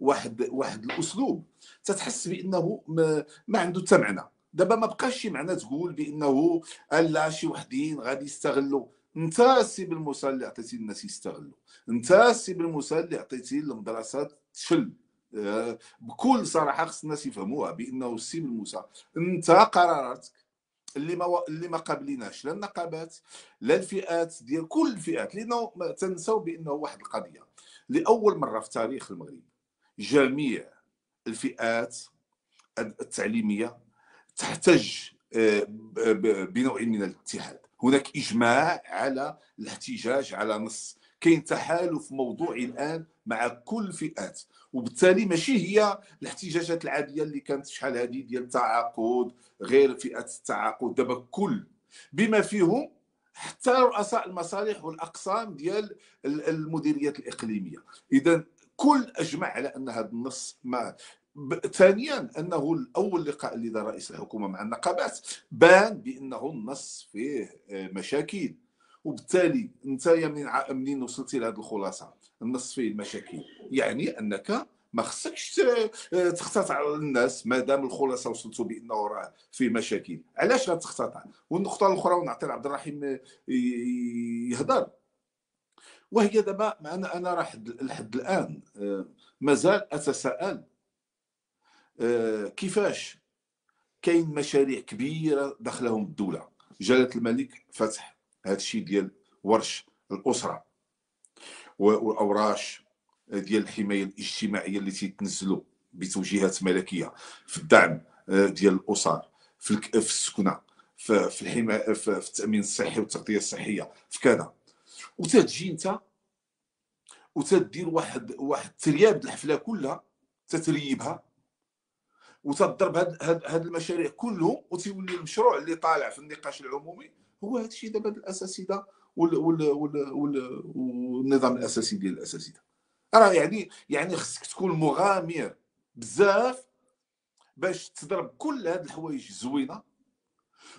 واحد الاسلوب تتحس بانه ما عنده حتى معنى. دابا ما بقاش شي معنى تقول بانه لا شي وحدين غادي يستغلوا. انت السي بالموسى اللي عطيتي الناس يستغلوا، انت السي بالموسى اللي عطيتي المدرسات تشل. بكل صراحه خص الناس يفهموها بانه السي بالموسى انت قراراتك اللي ما قابليناش لا النقابات لا الفئات ديال كل الفئات، لانه تنساو بانه واحد القضيه لاول مره في تاريخ المغرب جميع الفئات التعليميه تحتج بنوع من الاتحاد. هناك اجماع على الاحتجاج على نص، كاين تحالف موضوعي الان مع كل الفئات، وبالتالي ماشي هي الاحتجاجات العاديه اللي كانت شحال هذه ديال التعاقد غير فئات التعاقد. دابا كل بما فيهم حتى رؤساء المصالح والاقسام ديال المديريات الاقليميه. اذا كل اجمع على ان هذا النص ما ثانيا انه الاول لقاء اللي دار رئيس الحكومه مع النقابات بان بانه النص فيه مشاكل، وبالتالي انت منين وصلتي لهذه الخلاصه النص فيه المشاكل، يعني انك ما خصكش تختطع الناس ما دام الخلاصه وصلتوا بانه راه فيه مشاكل. علاش غتختطع؟ والنقطه الاخرى ونعطي لعبد الرحيم يهضر، وهي دابا انا راه لحد الان مازال اتساءل كيفاش كاين مشاريع كبيره دخلهم الدوله. جلاله الملك فتح هذا الشيء ديال ورش الاسره والاوراش ديال الحمايه الاجتماعيه اللي تيتنزلوا بتوجيهات ملكيه في الدعم ديال الاسر في السكنه في الحمايه في التامين الصحي والتغطيه الصحيه في كذا، وتجي انت وتدير واحد ترياب الحفله كلها تتريبها وتضرب هاد المشاريع كلهم، وتولي المشروع اللي طالع في النقاش العمومي هو هذا الشيء دابا الاساتذه والنظام الاساسي ديال الاساتذه. راه يعني خصك تكون مغامر بزاف باش تضرب كل هاد الحوايج الزوينه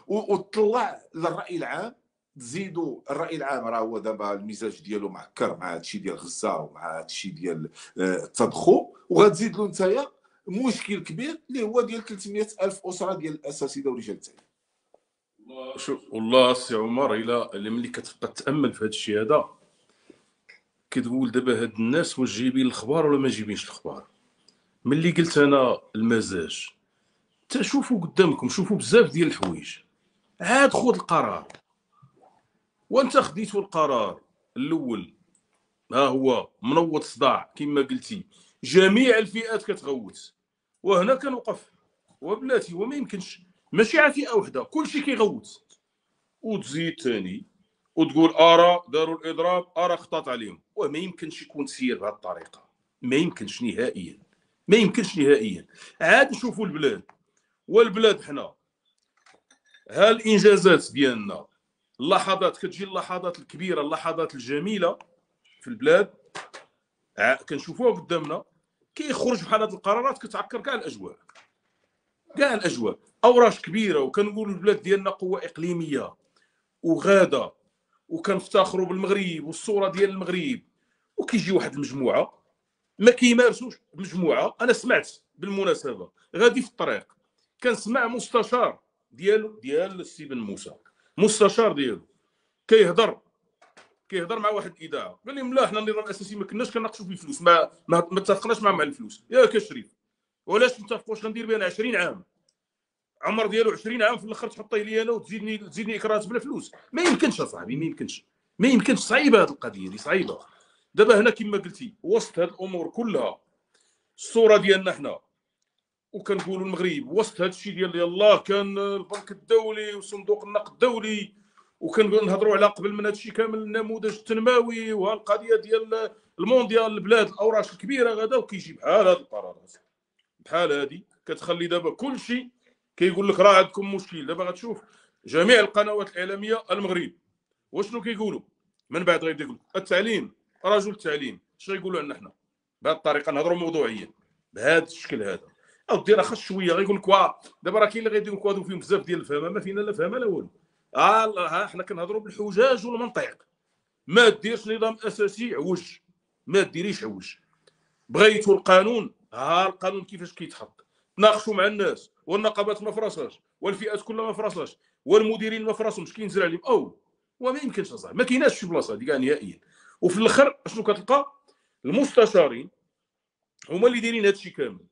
وتطلع للراي العام. تزيدوا الراي العام راه هو دابا المزاج ديالو معكر مع هادشي ديال غزه ومع هادشي ديال التضخم، وغتزيد له نتايا مشكل كبير اللي هو ديال 300,000 اسره ديال الاساتذه ورجال التعليم. شوف والله السي عمر الا ملي كتبقى تامل في هذا الشيء هذا كتقول دابا هاد الناس واش جايبين الخبار ولا ما جايبينش الخبار. ملي قلت انا المزاج تشوفوا قدامكم، شوفوا بزاف ديال الحوايج، عاد خذ القرار. وانت خديتوا القرار الاول ها هو منوض صداع كما قلتي، جميع الفئات كتغوت، وهنا كنوقف وبلاتي وما يمكنش ماشي على فئه وحده كلشي كيغوت. وتزيد ثاني وتقول داروا الاضراب اختط عليهم، وما يمكنش يكون سير بهذه الطريقه، ما يمكنش نهائيا. ما يمكنش نهائيا. عاد نشوفوا البلاد، والبلاد حنا ها الانجازات ديالنا، اللحظات كتجي، اللحظات الكبيره، اللحظات الجميله في البلاد كنشوفوها قدامنا، كيخرج بحال هاد القرارات كتعكر كاع الاجواء، كاع الاجواء. اوراش كبيره، وكنقولوا البلاد ديالنا قوه اقليميه وغاده، وكنفتخروا بالمغرب والصوره ديال المغرب، وكيجي واحد المجموعه ما كيمارسوش. مجموعه، انا سمعت بالمناسبه غادي في الطريق كنسمع مستشار ديال السي بن موسى، مستشار ديالو كيهضر مع واحد الاذاعه، قال لهم لا حنا النظام الاساسي ما كناش كناقشوا في الفلوس، ما اتفقناش معهم على الفلوس. ياك شريف، وعلاش نتفقوا؟ واش غندير بها انا 20 عام، عمر ديالو 20 عام، في الاخر تحطيه لي انا وتزيدني اكرات بلا فلوس؟ ما يمكنش اصاحبي، ما يمكنش. صعيبه هذه القضيه دي، صعيبه. دابا هنا كما قلتي، وسط هذه الامور كلها، الصوره ديالنا حنا وكنقولوا المغرب وسط هذا الشيء ديال يلاه كان البنك الدولي وصندوق النقد الدولي، وكنهضروا على قبل من هذا الشيء كامل النموذج التنموي والقضيه ديال المونديال، البلاد الاوراش الكبيره غدا، وكيجي بحال هذه القرارات بحال هذه كتخلي دابا كل شيء كيقول لك راه عندكم مشكل. دابا غتشوف جميع القنوات الاعلاميه المغرب وشنو كيقولوا من بعد، غيبدا يقول التعليم، رجل التعليم، اش غيقولوا لنا حنا بهذه الطريقه؟ نهضروا موضوعيا بهذا الشكل هذا، او دير خاص شويه غيقول لك دابا راه كاين اللي غيديروا كوادو فيهم بزاف ديال الفهمه، ما فينا لا فهمه لا والو. ها حنا كنهضروا بالحجاج والمنطق. ما ديرش نظام اساسي عوج، ما ديريش عوج. بغيتوا القانون، ها القانون كيفاش كيتحط، تناقشوا مع الناس، والنقابات ما فراساش، والفئات كلها ما فراساش، والمديرين ما فراسهمش، كينزل عليهم وما يمكنش اصاحبي، ما كايناش في بلاصه هذه كاع نهائيا. وفي الاخر اشنو كتلقى؟ المستشارين هما اللي دايرين هذا الشيء كامل.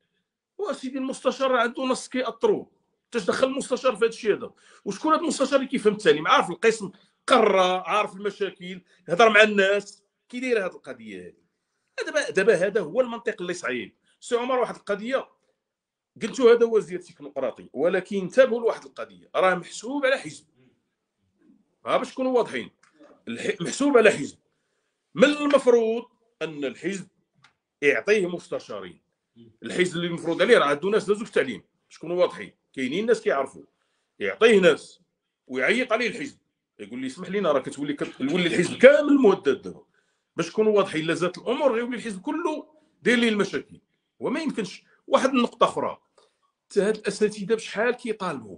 وسيدي المستشار عنده نص كيأطرو، انت دخل المستشار في هذا الشيء هذا؟ وشكون هذا المستشار اللي كيفهم التعليم، عارف القسم، قرا، عارف المشاكل، هضر مع الناس، كي دايره هذه القضيه هذه. دابا هذا هو المنطق اللي صعيب. سي عمر، واحد القضيه قلتو هذا هو زيادة تكنوقراطي، ولكن انتبهوا لواحد القضيه، راه محسوب على حزب، باش نكونوا واضحين، محسوب على حزب. من المفروض ان الحزب يعطيه مستشارين، الحزب اللي المفروض عليه راه عنده ناس دازوا في التعليم، باش نكونوا واضحين، كاينين ناس كيعرفوا، يعطيه ناس ويعيط عليه الحزب، يقول لي اسمح لينا راه كتولي الحزب كامل مهدد دابا. باش نكونوا واضحين، لا زادت الامور غيولي الحزب كله داير ليه المشاكل، وما يمكنش. واحد النقطه اخرى، هاد الاساتذه بشحال كيطالبوا،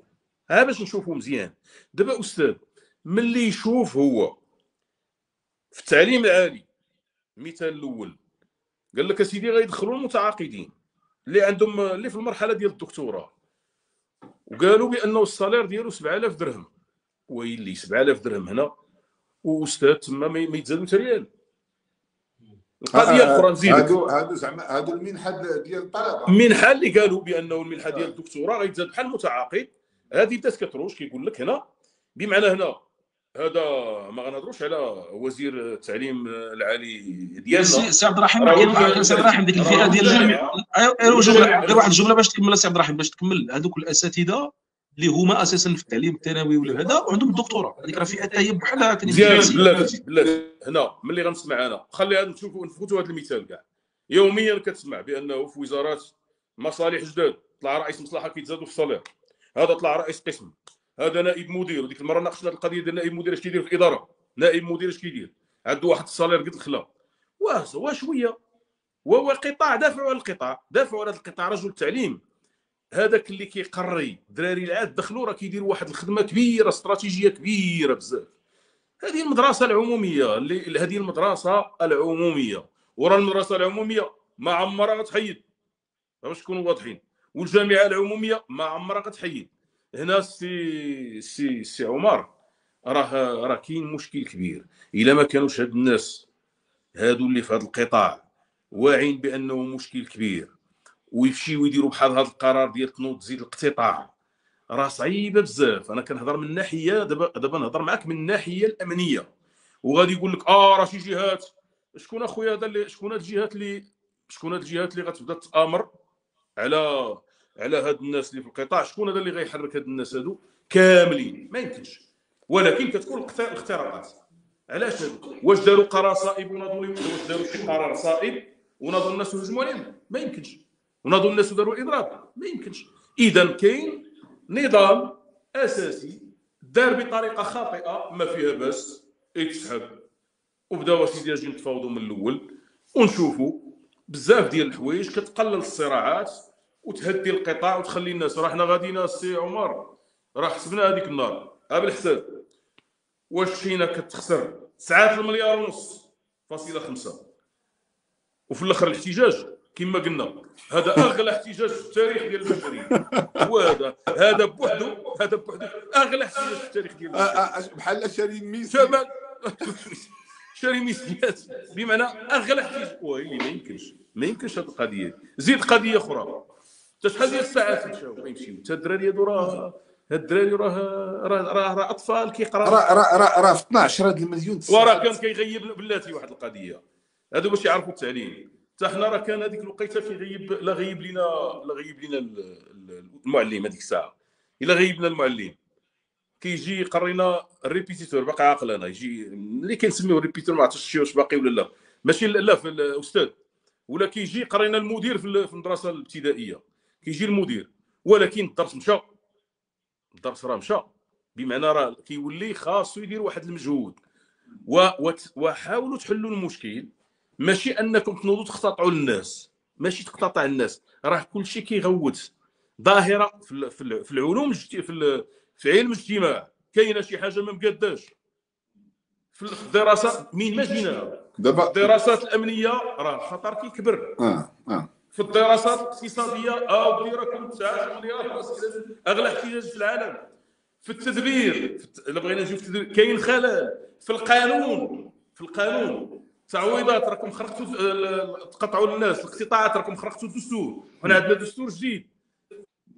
باش نشوفوا مزيان. دابا استاذ ملي يشوف هو في التعليم العالي، المثال الاول قال لك اسيدي غيدخلوا المتعاقدين اللي عندهم اللي في المرحله ديال الدكتوراه، وقالوا بانه الصالير ديالو 7000 درهم. ويلي 7000 درهم هنا واستاذ تما ما يتزادوا حتى ريال. القضيه الاخرى نزيدك، هادو زعما هادو المنحه ديال الطلبه، المنحه اللي قالوا بانه المنحه ديال الدكتوراه غيتزاد بحال المتعاقد. هذه بدات كتروج، كيقول لك هنا بمعنى هنا هذا ما غنهضروش على وزير التعليم العالي ديالنا. سي عبد الرحيم، سي عبد الرحيم ديك الفئه ديال الجامعه، غير واحد الجمله باش تكمل سي عبد الرحيم، باش تكمل. هذوك الاساتذه اللي هما اساسا في التعليم الثانوي ولا هذا وعندهم الدكتوراه، هذيك راه فئه حتى هي بحالها. بلاتي هنا ملي غنسمع انا، خلي هذا نشوفوا نفوتوا هذا المثال كاع. يوميا كتسمع بانه في وزارات مصالح جداد طلع رئيس مصلحه كيتزادوا في الصالير، هذا طلع رئيس قسم، هذا نائب مدير. ديك المره ناقشنا القضيه ديال نائب مدير، اش كيدير في الاداره، نائب مدير اش كيدير، عنده واحد الصالير قد الخلا. وشويه وهو قطاع دافعوا على القطاع، دافعوا على هذا القطاع. رجل التعليم هذاك اللي كيقري الدراري العاد دخلوا، راه كيديروا واحد الخدمه كبيره، استراتيجيه كبيره بزاف. هذه المدرسه العموميه، هذه المدرسه العموميه، ورا المدرسه العموميه ما عمرها غتحيد، باش نكونوا واضحين. والجامعه العموميه ما عمرها غتحيد. هنا سي عمر، راه كاين مشكل كبير. الا ما كانوش هاد الناس هادو اللي في هذا القطاع واعين بانه مشكل كبير، ويمشيو يديروا بحال هذا القرار ديال تنوض تزيد الاقتطاع، راه صعيبه بزاف. انا كنهضر من ناحيه، دابا نهضر معاك من الناحيه الامنيه، وغادي يقول لك راه شي جهات. شكون اخويا هذا اللي شكون هاد الجهات اللي غتبدا تامر على هاد الناس اللي في القطاع؟ شكون هذا اللي غيحرك هاد الناس هادو كاملين؟ ما يمكنش. ولكن كتكون الاختراقات. علاش هادو؟ واش داروا قرار صائب وناضوا لهم؟ واش داروا شي قرار صائب وناضوا الناس وهجموا عليهم؟ ما يمكنش. وناضوا الناس وداروا الاضراب، ما يمكنش. اذا كاين نظام اساسي دار بطريقه خاطئه ما فيها باس يتسحب، وبداو اسيدي اجي نتفاوضوا من الاول ونشوفوا بزاف ديال الحوايج كتقلل الصراعات وتهدي القطاع وتخلي الناس. راه حنا غادينا السي عمر، راه حسبنا هذيك النار بالحساب، واش شينا كتخسر 9 مليار ونص فاصله 5، وفي الاخر الاحتجاج كما قلنا هذا اغلى احتجاج في التاريخ ديال البشريه. هو هذا بوحدو اغلى احتجاج في التاريخ ديال البشريه، بحال شارين ميس شمال شاري ميسيات، بمعنى اغلى احتجاج. ويلي ما يمكنش هذه القضيه. زيد قضيه اخرى، حتى شحال ديال الساعات مشاو ما يمشيو، حتى الدراري هادو راه الدراري راه اطفال كيقراو، راه في 12 هاد المليون وراه كان كيغيب بلاتي واحد القضيه هادو باش يعرفوا التعليم. حتى حنا راه كان هذيك الوقيته كيغيب لا غيب لنا المعلم هذيك الساعه، الا غيب لنا المعلم كيجي يقرينا الريبيتيتور باقي عاقل انا، يجي اللي كنسميوه الريبيتيتور ما عرفتش واش باقي ولا لا، ماشي لا في الاستاذ، ولا كيجي يقرينا المدير في المدرسه الابتدائيه، كيجي المدير ولكن الدرس مشى، الدرس راه مشى، بمعنى راه كيولي خاصو يدير واحد المجهود. وحاولوا تحلوا المشكل، ماشي انكم تنوضوا تقتطعوا الناس، ماشي تقتطع الناس، راه كلشي كيغوت. ظاهره في العلوم في علم الاجتماع كاينه شي حاجه ما مقاداش في الدراسات من ما جيناها. دابا الدراسات الامنيه راه الخطر كيكبر، في الدراسات الاقتصاديه وديرا كنت 9 مليار اغلى احتجاج في العالم. في التدبير الا بغينا نجيو في التدبير كاين خلل في القانون تعويضات راكم خرقتوا تقطعوا الناس، الاقتطاعات راكم خرقتوا الدستور، حنا عندنا دستور جديد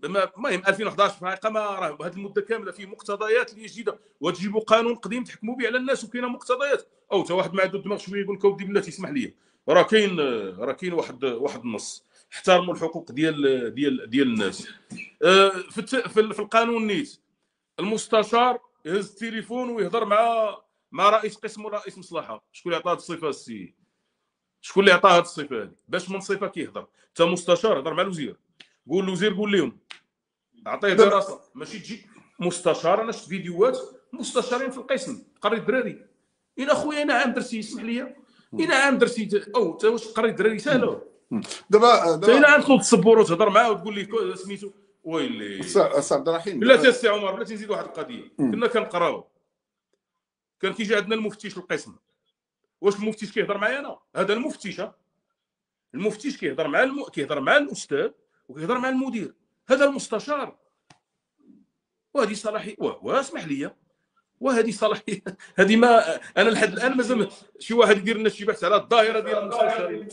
المهم 2011 في الحقيقه ما راه هذه المده كامله فيه مقتضيات اللي جديده، وتجيبوا قانون قديم تحكموا به على الناس وكاينه مقتضيات، او حتى واحد ما عنده الدماغ شويه يقول لك ودي بلاتي اسمح لي راه كاين واحد النص احترموا الحقوق ديال الناس. في القانون نيت المستشار يهز التليفون ويهضر مع رئيس قسم ورئيس مصلحه. شكون اللي عطاه هذه الصفه؟ السي شكون اللي عطاه هذه الصفه هذه؟ باش من صفه كيهضر حتى مستشار هضر مع الوزير، قول الوزير قول لهم عطيه دراسه، ماشي تجي مستشار. انا شفت فيديوهات مستشارين في القسم قري الدراري، اين اخويا نعم درتي اسمح لي نعم درتي او انت واش قري الدراري ساهله؟ دابا اين عام تنوض تصبر وتهضر معاه وتقول ليه سميتو ويلي استاذ عبد الرحيم. بلاتي السي عمر، بلاتي نزيد واحد القضيه. كنا كنقراو كان كيجي عندنا المفتش القسم، واش المفتش كيهضر معايا انا؟ هذا المفتش كيهضر مع الاستاذ وكيهضر مع المدير، هذا المستشار. وهذه صلاحيه واسمح لي وهذه صلاحيه هذه ما انا لحد الان مازال شي واحد يدير لنا شي بحث على الظاهره ديال المستشارين.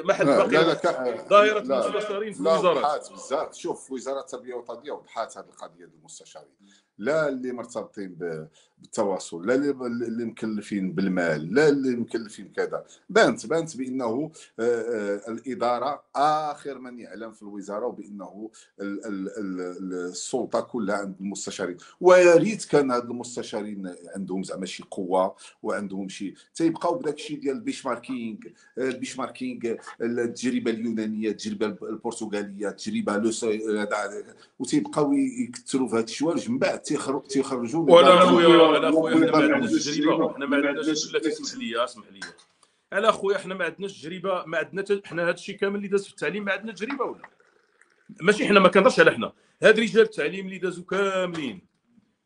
ما حد باقي ظاهره المستشارين في الوزارات وضحات بزاف. شوف في وزاره التربيه والتعليم وضحات هذه القضيه ديال المستشارين، لا اللي مرتبطين بالتواصل، لا اللي مكلفين بالمال، لا اللي مكلفين كذا. بانت بانه الاداره اخر من يعلم في الوزاره، وبانه السلطه كلها عند المستشارين. ويا ريت كان هاد المستشارين عندهم زعما شي قوه وعندهم شي تيبقاو بداك الشيء ديال البيشماركينغ، التجربه اليونانيه، التجربه البرتغاليه، التجربه وتيبقاو يكثروا في هاد الشوارج، من بعد تيخرجوا. ولا خويا حنا ما عندناش تجربه، حنا ما عندناش بلاتي اسمح لي على خويا، حنا ما عندناش تجربه، ما عندنا حنا هذا الشيء كامل اللي داز في التعليم ما عندنا تجربه ولا ماشي. حنا ما كنهضرش على حنا، هاد رجال التعليم اللي دازوا كاملين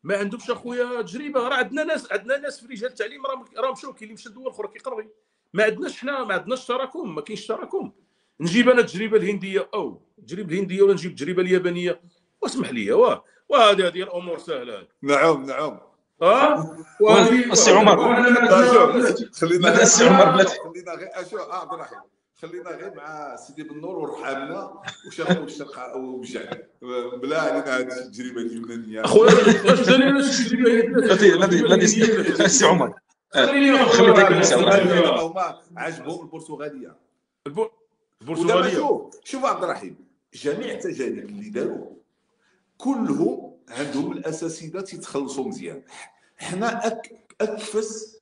ما عندهمش اخويا تجربه. راه عندنا ناس في رجال التعليم راه مشاو، كاين اللي مشى لدول اخرى كيقري. ما عندناش حنا، ما عندناش تراكم، ما كاينش تراكم. نجيب انا التجربه الهنديه او التجربه الهنديه ولا نجيب التجربه اليابانيه واسمح لي وهذه الامور سهله. نعم السي عمر خلينا السي عمر بلاتي غير عبد الرحيم، خلينا غير مع سيدي بالنور ورحمنا وشرق بلا علينا هذه التجربه اليونانيه. اخويا واش دليل التجربه السي عمر خلي ديك المساواه هما عجبهم البرتغاليه. شوف عبد الرحيم، جميع التجارب اللي داروا كلهم عندهم الاساسيات يتخلصوا مزيان. حنا اكفس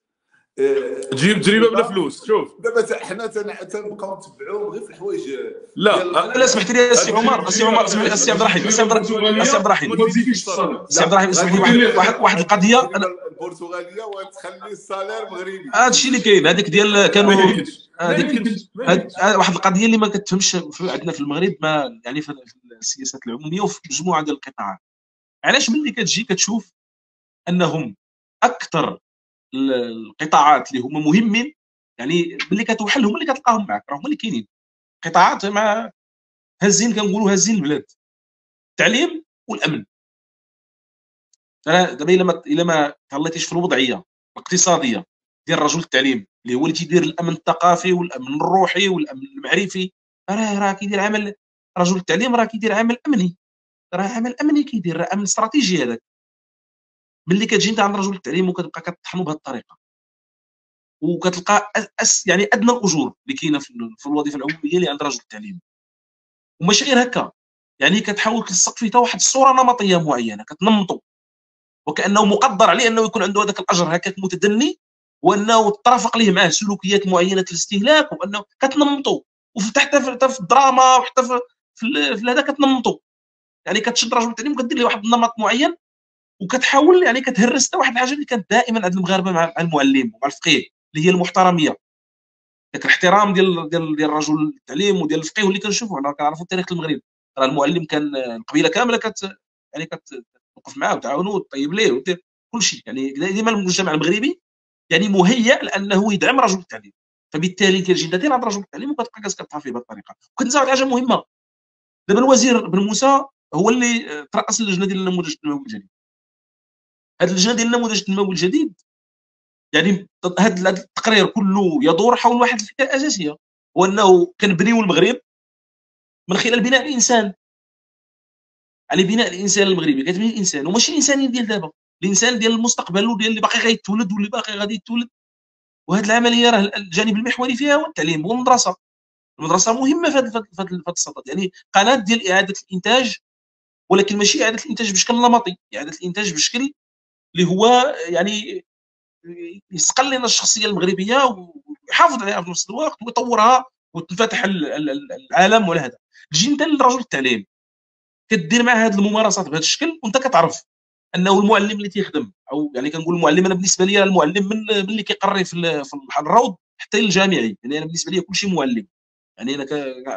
تجيب تجربه بلا فلوس. شوف دابا حنا تنبقاو نتبعوهم غير في الحوايج لا سمحت لي السي عمر، السي عمر، السي عبد الرحيم، السي عبد الرحيم، السي عبد الرحيم، اسمح لي واحد القضيه. البرتغاليه وتخلي السالير مغربي. هذا الشيء اللي كاين، هذيك ديال كانوا واحد القضيه اللي ما كتفهمش عندنا في المغرب، ما يعني في السياسات العموميه وفي مجموعه ديال القطاعات. علاش ملي كتجي كتشوف انهم اكثر القطاعات اللي هما مهمين، يعني ملي كتوحل هما اللي كتلقاهم معك، راه هما اللي كاينين قطاعات مع هازين، كنقولوا هازين البلاد، التعليم والامن. انا دابا الا ما تهليتيش في الوضعيه الاقتصاديه ديال رجل التعليم اللي هو اللي تيدير الامن الثقافي والامن الروحي والامن المعرفي، راه كيدير عمل رجل التعليم، راه كيدير عمل امني، راه عمل امني كيدير، راه امن استراتيجي. هذاك ملي كتجي انت عند رجل التعليم وكتبقى كطحنوا بهذه الطريقه، وكتلقى يعني ادنى الاجور اللي كاينه في الوظيفه العموميه اللي عند رجل التعليم، وماشي غير هكا، يعني كتحاول تلصق فيه حتى واحد الصوره نمطيه معينه، كتنمطو وكانه مقدر عليه انه يكون عنده هذاك الاجر هكاك متدني، وانه ترافق ليه معاه سلوكيات معينه الاستهلاك، وانه كتنمطو. حتى في الدراما وحتى في هذا كتنمطو، يعني كتشد رجل التعليم وكدير له واحد النمط معين، وكتحاول يعني كتهرس حتى واحد الحاجه اللي كانت دائما عند المغاربه مع المعلم ومع الفقيه، اللي هي المحترميه، داك الاحترام ديال رجل التعليم وديال الفقيه اللي كنشوفوا حنا كنعرفوا تاريخ المغرب. راه المعلم كان القبيله كامله كتوقف معاه وتعاونوا وتطيب ليه ودير كل شيء، يعني ديما المجتمع المغربي يعني مهيئ لانه يدعم رجل التعليم، فبالتالي كيجي داير عند رجل التعليم وكتبقى كتطحن فيه بهذه الطريقه. وكنت زعما حاجه مهمه، دابا الوزير بن موسى هو اللي ترأس اللجنه ديال النموذج التنموي الجديد. هذه اللجنه ديال النموذج التنموي الجديد يعني هذا التقرير كله يدور حول واحد الفكره اساسيه، هو انه كنبنيو المغرب من خلال بناء الانسان، يعني بناء الانسان المغربي، كتبني الانسان وماشي الانسان ديال دابا، الانسان ديال المستقبل وديال اللي باقي غيتولد واللي باقي غادي يتولد. وهذه العمليه راه الجانب المحوري فيها هو التعليم والمدرسه. المدرسه مهمه في هذا الصدد، يعني قناه ديال اعاده الانتاج، ولكن ماشي اعاده الانتاج بشكل نمطي، اعاده الانتاج بشكل اللي هو يعني يسقل لنا الشخصيه المغربيه ويحافظ عليها في نفس الوقت ويطورها وتنفتح العالم. ولا هذا تجي انت لرجل التعليم كدير مع هذه الممارسات بهذا الشكل، وانت كتعرف انه المعلم اللي تيخدم، او يعني كنقول المعلم، انا بالنسبه لي المعلم من اللي كيقري في الروض حتى الجامعي، يعني انا بالنسبه لي كلشي معلم. يعني انا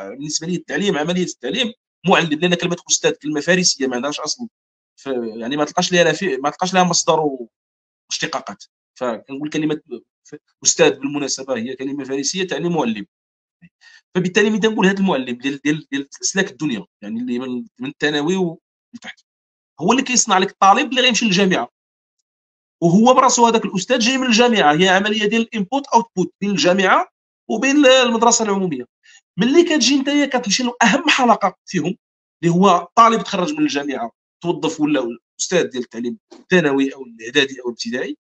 بالنسبه لي التعليم، عمليه التعليم معلم، لان كلمه استاذ كلمه فارسيه ما عندهاش اصل، يعني ما تلقاش لها مصدر واشتقاقات. فكنقول كلمه استاذ بالمناسبه هي كلمه فارسيه تعني معلم. فبالتالي ملي نقول هذا المعلم ديال سلاك الدنيا، يعني اللي من الثانوي لتحت، هو اللي كيصنع لك الطالب اللي غيمشي للجامعه، وهو براسو هذاك الاستاذ جاي من الجامعه. هي عمليه ديال الانبوت اوتبوت بين الجامعه وبين المدرسه العموميه. ملي كتجي نتايا كتمشي له اهم حلقه فيهم اللي هو طالب تخرج من الجامعه توظف ولا استاذ ديال التعليم الثانوي او الاعدادي او الابتدائي،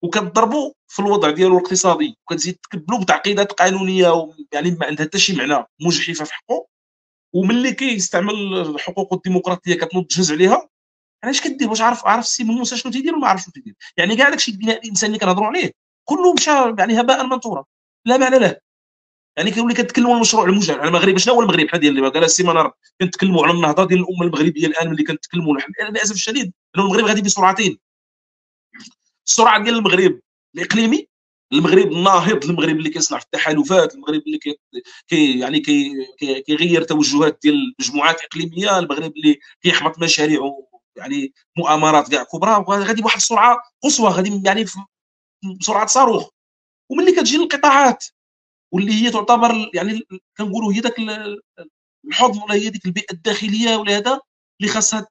وكتضربوا في الوضع ديالو الاقتصادي، وكتزيد تكبلوا بتعقيدات قانونيه يعني ما عندها حتى شي معنى، مجحفه في حقه. وملي كيستعمل الحقوق الديمقراطيه كتنوض جوج عليها، علاش كدير؟ واش عارف السي بن موسى شنو تيدير ولا ما عارف شنو تيدير؟ يعني كاع داكشي البناء الانساني اللي كنهضروا عليه كله مشى يعني هباء منثورا، لا معنى له. يعني كنولي كنتكلموا على المشروع المجتمع على المغرب. شنو هو المغرب؟ بحال ديال اللي قال السي منار كنتكلموا على النهضه ديال الامه المغربيه الان، ملي كنتكلموا للاسف الشديد انه المغرب غادي بسرعتين. السرعه ديال المغرب الاقليمي، المغرب الناهض، المغرب اللي كيصنع في التحالفات، المغرب اللي يعني كيغير توجهات ديال مجموعات اقليميه، المغرب اللي كيحبط مشاريع يعني مؤامرات كاع كبرى، غادي بواحد السرعه قصوى، غادي يعني بسرعه صاروخ. وملي كتجي للقطاعات واللي هي تعتبر يعني كنقولوا هي داك الحضن ولا هي ديك البيئه الداخليه ولا هذا اللي خاصها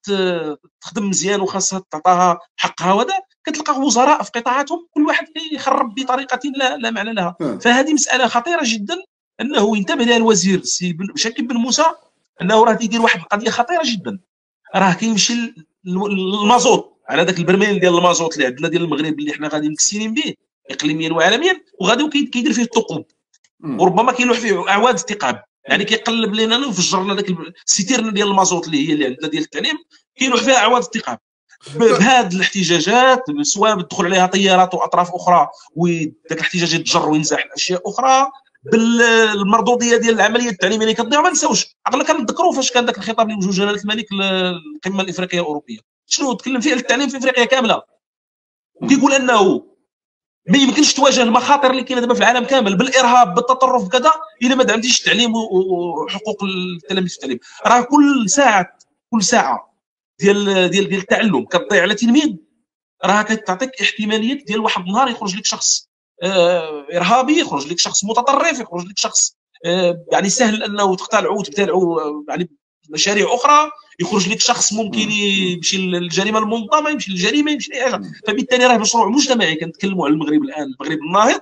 تخدم مزيان وخاصها تعطاها حقها، وهذا كتلقى وزراء في قطاعاتهم كل واحد يخرب بطريقه لا معنى لها. فهذه مساله خطيره جدا انه ينتبه لها الوزير السي شكيب بن موسى، انه راه تيدير واحد القضيه خطيره جدا. راه كيمشي المازوت على ذاك البرميل ديال المازوت اللي عندنا ديال المغرب اللي حنا غادي مكسرين به اقليميا وعالميا، وغادي كيدير فيه الثقوب، وربما كيلوح فيه اعواد استيقاب. يعني كيقلب لنا وفجر لنا داك السيتيرن ديال المازوت اللي هي اللي عندنا ديال التعليم، كيلوح فيها اعواد استيقاب. بهذه الاحتجاجات، سواء بدخل عليها طيارات واطراف اخرى وداك الاحتجاج يتجر وينزاح الاشياء اخرى، بالمردوديه ديال العمليه التعليميه اللي كتضيع. ما نساوش عقلنا كنذكروا فاش كان داك الخطاب اللي وجه جلاله الملك للقمه الافريقيه الاوروبيه، شنو تكلم فيه على التعليم في افريقيا كامله، وكيقول انه ما يمكنش تواجه المخاطر اللي كاينه دابا في العالم كامل بالارهاب بالتطرف بكذا الا ما دعمتيش التعليم وحقوق التلاميذ في التعليم. راه كل ساعه ديال التعلم كتضيع على تلميذ، راه كتعطيك احتماليه ديال واحد النهار يخرج لك شخص ارهابي، يخرج لك شخص متطرف، يخرج لك شخص يعني سهل انه تقتلعوا وتبتلعوا يعني مشاريع اخرى، يخرج لك شخص ممكن يمشي للجريمه المنظمه، يمشي للجريمه، يمشي لاي حاجه. فبالتالي راه مشروع مجتمعي. كنتكلموا على المغرب الان، المغرب الناهض،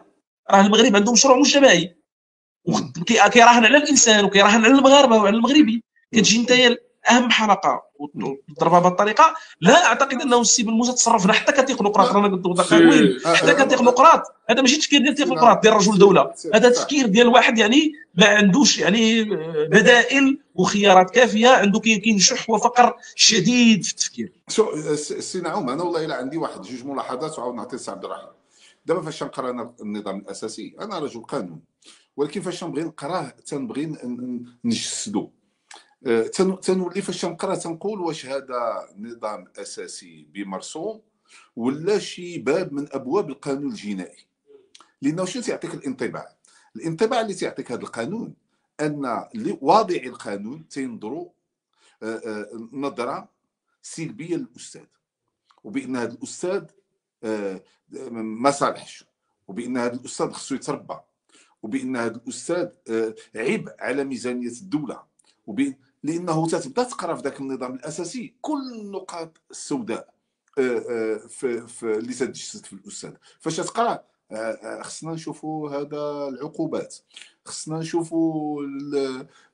راه المغرب عنده مشروع مجتمعي كيراهن على الانسان وكيراهن على المغاربه وعلى المغربي. كتجي انت اهم حلقه وتضربها بهذه الطريقه. لا اعتقد انه السي بن موسى تصرفنا حتى كتكنوقراط، رانا قلت قانون حتى كتكنوقراط. هذا ماشي تفكير ديال تكنوقراط ديال رجل دوله، هذا تفكير ديال واحد يعني ما عندوش يعني بدائل وخيارات كافيه، عنده كاين شح وفقر شديد في التفكير. سي نعوم، انا والله الا عندي واحد جوج ملاحظات وعاود نعطي السي عبد الرحيم. دابا فاش نقرا انا النظام الاساسي، انا رجل قانون، ولكن فاش نبغي نقراه تنبغي نجسدو. تنولي فاش نقرا تنقول واش هذا نظام اساسي بمرسوم ولا شي باب من ابواب القانون الجنائي. لانه شنو تيعطيك الانطباع اللي تيعطيك هذا القانون، ان واضعي القانون تينظروا نظره سلبيه للاستاذ، وبان هذا الاستاذ ما صالحش، وبان هذا الاستاذ خصو يتربى، وبان هذا الاستاذ عبء على ميزانيه الدوله، لانه تتبدا تقرا في ذاك النظام الاساسي كل النقاط السوداء اللي تتجسد في الاستاذ. فاش تقرا خصنا نشوفوا هذا العقوبات، خصنا نشوفوا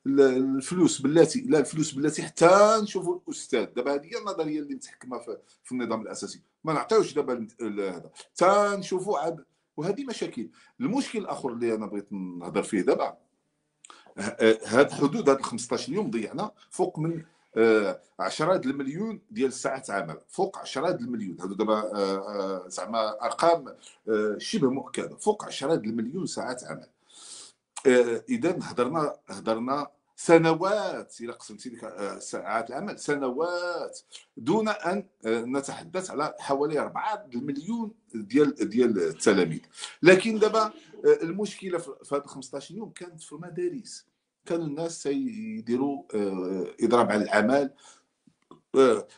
الفلوس بلاتي، لا الفلوس بلاتي حتى نشوفوا الاستاذ. دابا هذه هي النظريه اللي متحكمه في النظام الاساسي، ما نعطيوش دابا هذا حتى نشوفوا عاد. وهذه مشاكل. المشكل الاخر اللي انا بغيت نهضر فيه دابا، هاد حدود هاد 15 يوم ضيعنا فوق من عشرات المليون ديال الساعات عمل، فوق عشرات المليون. هادو دابا زعما ارقام شبه مؤكده، فوق عشرات المليون ساعات عمل. اذا هضرنا سنوات، الى قسمتي لك ساعات العمل سنوات، دون ان نتحدث على حوالي 4 المليون ديال التلاميذ. لكن دابا المشكله في هذه 15 يوم كانت في المدارس، كانوا الناس يديروا اضراب على العمل.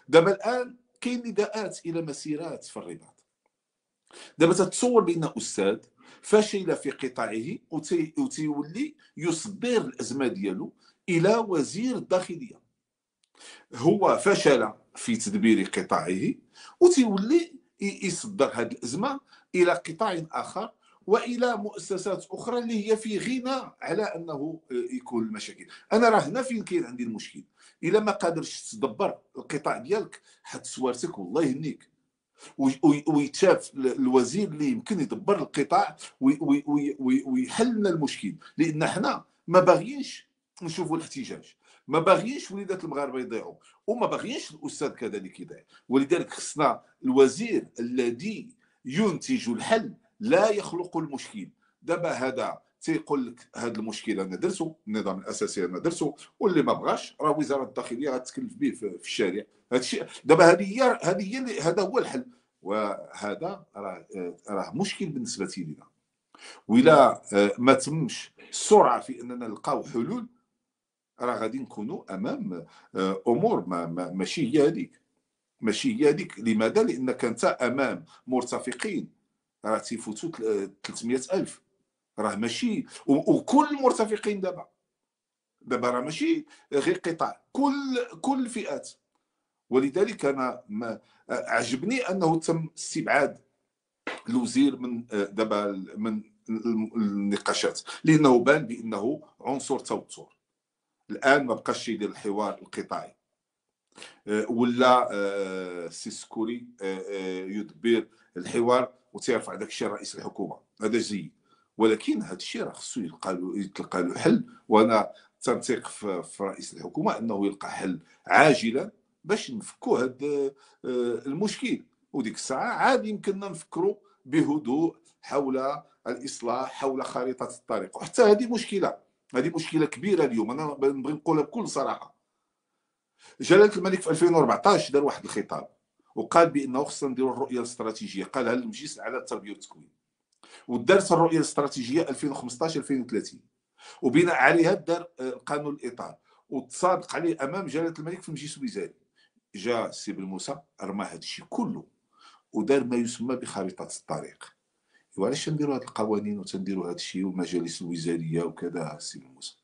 دابا الان كاين نداءات الى مسيرات في الرباط. دابا تتصور بان استاذ فشل في قطاعه وتيولي يصدر الازمه ديالو الى وزير الداخليه. هو فشل في تدبير قطاعه وتيولي يصدر هذه الازمه الى قطاع اخر والى مؤسسات اخرى اللي هي في غنى على انه يكون المشاكل. انا راه هنا فين كاين عندي المشكل. الا ما قادرش تدبر القطاع ديالك حد سوارتك والله يهنيك، ويتشاف الوزير اللي يمكن يدبر القطاع ويحل لنا المشكل. لان حنا ما باغيينش نشوفوا الاحتجاج، ما باغيينش وليدات المغاربه يضيعوا، وما باغيينش الاستاذ كذلك يضيع. ولذلك خصنا الوزير الذي ينتج الحل لا يخلق المشكل. دابا هذا تيقول لك هذا المشكل انا درته، النظام الاساسي انا درته، واللي ما بغاش راه وزاره الداخليه غتكلف به في الشارع. هذا الشيء دابا هذا هو الحل. وهذا راه مشكل بالنسبه لنا. وإلا ما تمش السرعه في اننا نلقاو حلول، راه غادي نكونوا امام امور ماشي هي هذيك. لماذا؟ لانك انت امام مرتفقين راه تيفوتوا 300,000. راه ماشي وكل المرتفقين دابا راه ماشي غير قطاع، كل الفئات. ولذلك انا عجبني انه تم استبعاد الوزير من دابا من النقاشات، لانه بان بانه عنصر توتر. الان ما بقاش يدير الحوار القطاعي، ولا السي السكوري يدبر الحوار وتيرفع داك الشيء رئيس الحكومه. هذا جيد، ولكن هذا الشيء راه خصو يتلقى له حل. وانا تنثق في رئيس الحكومه انه يلقى حل عاجلا باش نفكوا هذا المشكل. وديك الساعه عاد يمكننا نفكروا بهدوء حول الاصلاح، حول خريطه الطريق. وحتى هذه مشكله كبيره اليوم. انا نبغي نقولها بكل صراحه. جلاله الملك في 2014 دار واحد الخطاب وقال بانه خصنا نديروا الرؤيه الاستراتيجيه، قالها للمجلس الاعلى للتربيه والتكوين، ودارت الرؤيه الاستراتيجيه 2015 2030، وبناء عليها دار قانون الاطار وتصادق عليه امام جلاله الملك في المجلس الوزاري. جاء السي بن موسى رمى هذا الشيء كله ودار ما يسمى بخريطه الطريق. وعلاش نديروا هذه القوانين وتنديروا هذا الشيء والمجالس الوزاريه وكذا؟ السي بن موسى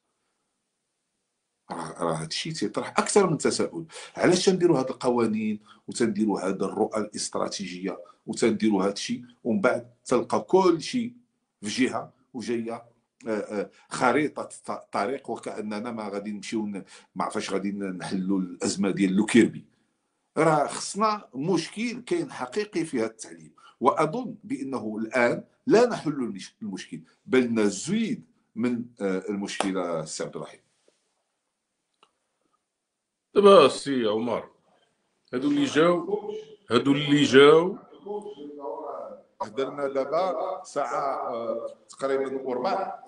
راه هذا الشيء تيطرح اكثر من تساؤل. علاش تنديروا هذه القوانين وتنديروا هذه الرؤى الاستراتيجيه وتنديروا هذا الشيء ومن بعد تلقى كل شيء في جهه وجايه خريطه طريق وكاننا ما غادي نمشيو ما عرفاش غادي نحلوا الازمه ديال لوكيربي. راه خصنا مشكل كاين حقيقي في هذا التعليم، واظن بانه الان لا نحل المشكل بل نزيد من المشكله. السي عبد الرحيم، دابا السي عمر، هادو اللي جاو هدرنا دابا ساعه تقريبا وربع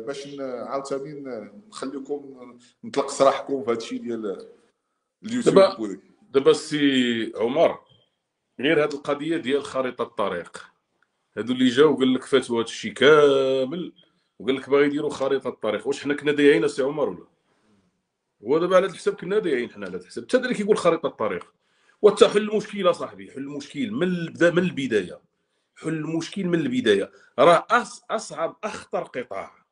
باش عاوتاني نخليكم نطلق سراحكم في هذا الشيء ديال اليوتيوب. دابا السي عمر، غير هاد القضيه ديال خريطه الطريق، هادو اللي جاو قال لك فاتوا هاد الشيء كامل وقال لك باغي يديروا خريطه الطريق. واش حنا كنا دايعين السي عمر ولا هو دابا على هاد الحساب كنا دايعين؟ حنا على هاد الحساب حتى اللي كيقول خريطه الطريق وتا حل المشكله صاحبي، حل المشكل من البدايه، حل المشكل من البدايه. راه اصعب اخطر قطاع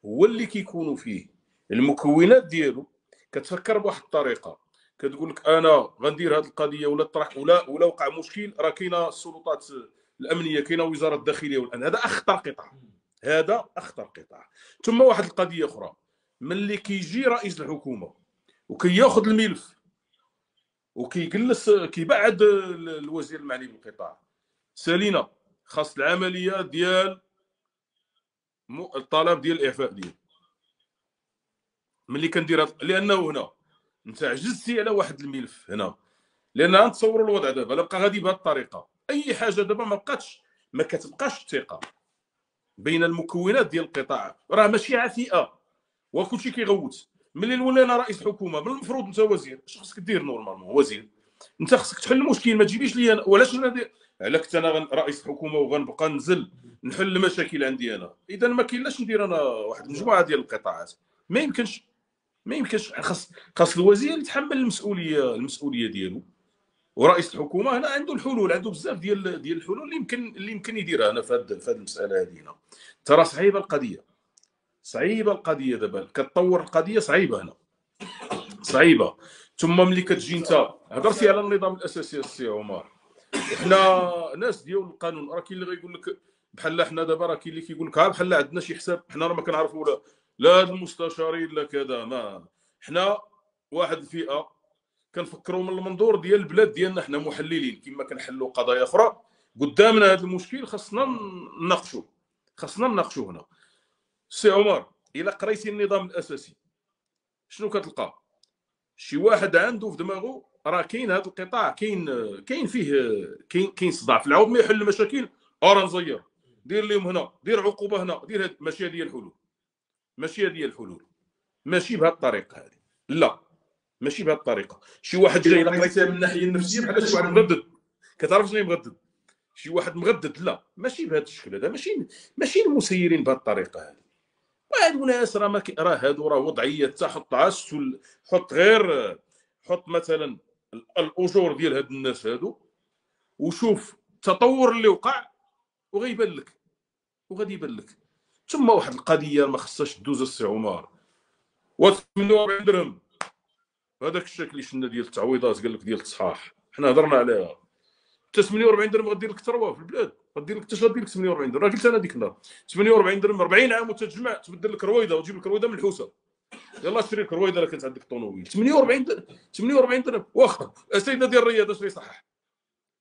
هو اللي كيكونوا فيه المكونات ديالو كتفكر بواحد الطريقه، كتقول لك انا غندير هذه القضيه ولا طرح ولا وقع مشكل، راه كاينه السلطات الامنيه، كاينه وزاره الداخليه والان. هذا اخطر قطاع. ثم واحد القضيه اخرى، ملي كيجي رئيس الحكومه وكياخذ الملف وكيجلس كيبعد الوزير المعني بالقطاع، سالينا خاص العمليه ديال الطلب ديال الاعفاء ديالو. ملي كندير لانه هنا انت عجزتي على واحد الملف هنا، لان نتصوروا الوضع دابا بقى غادي بهذه الطريقه. اي حاجه دابا ما كتبقاش الثقه بين المكونات ديال القطاع، راه ماشي عفيئه وكلشي كيغوت. ملي ولينا رئيس حكومه، من المفروض انت وزير اش خصك دير نورمالمون؟ وزير انت خصك تحل المشكل، ما تجيبيش لي انا. وعلاش انا على كنت انا رئيس حكومه وغنبقى ننزل نحل المشاكل عندي انا؟ اذا ما كاينلاش ندير انا واحد المجموعه ديال القطاعات. ما يمكنش. خاص الوزير يتحمل المسؤوليه ديالو، ورئيس الحكومه هنا عنده الحلول، عنده بزاف ديال الحلول اللي يمكن يديرها هنا في هذه المساله هذه. هنا ترى صعيبه القضيه دابا كتطور القضيه صعيبه. ثم ملي كتجي انت هضرتي على النظام الاساسي السي عمر، وحنا ناس ديال القانون، راه كاين اللي غيقول لك بحال حنا دابا، راه كاين اللي كيقول لك بحال عندنا شي حساب، حنا راه ما كنعرفوا لا هاد المستشارين لا كذا. ما حنا واحد الفئه كنفكروا من المنظور ديال البلاد ديالنا، حنا محللين كما كنحلوا قضايا اخرى. قدامنا هذا المشكل خاصنا نناقشوا هنا. سي عمر، الا قريتي النظام الاساسي شنو كتلقى؟ شي واحد عنده في دماغه راه كاين هذا القطاع، كاين فيه صداع في العوض ما يحل المشاكل. راه نزير، دير لهم هنا، دير عقوبه هنا، دير هاد. ماشي هذه هي الحلول، ماشي بهذه الطريقه هذه، لا ماشي بهذه الطريقه. شي واحد جاي الا قريتها من الناحيه النفسيه بحال شي واحد مغدد، كتعرف شنو مغدد؟ شي واحد مغدد، لا ماشي بهذا الشكل هذا، ماشي المسيرين بهذه الطريقه هذه. هادو ناس راه هادو وضعيه تحط عش، حط مثلا الاجور ديال هاد الناس هادو وشوف التطور اللي وقع وغيبان لك. ثم واحد القضيه ما خصهاش دوز السي عمر، 48 درهم هذاك الشكل اللي شفنا ديال التعويضات، قال لك ديال التصحاح، حنا هضرنا عليها. حتى 48 درهم غدير لك ثروه في البلاد، غدير لك 48 درهم. راه قلت انا ديك النهار 48 درهم 40 عام وتتجمع تبدل لك رويده وتجيب لك رويده من الحوسه. يلاه شري لك رويده الا كانت عندك طونوبيل. 48 درهم. واخا السيده ديال الرياضه اش يصحح؟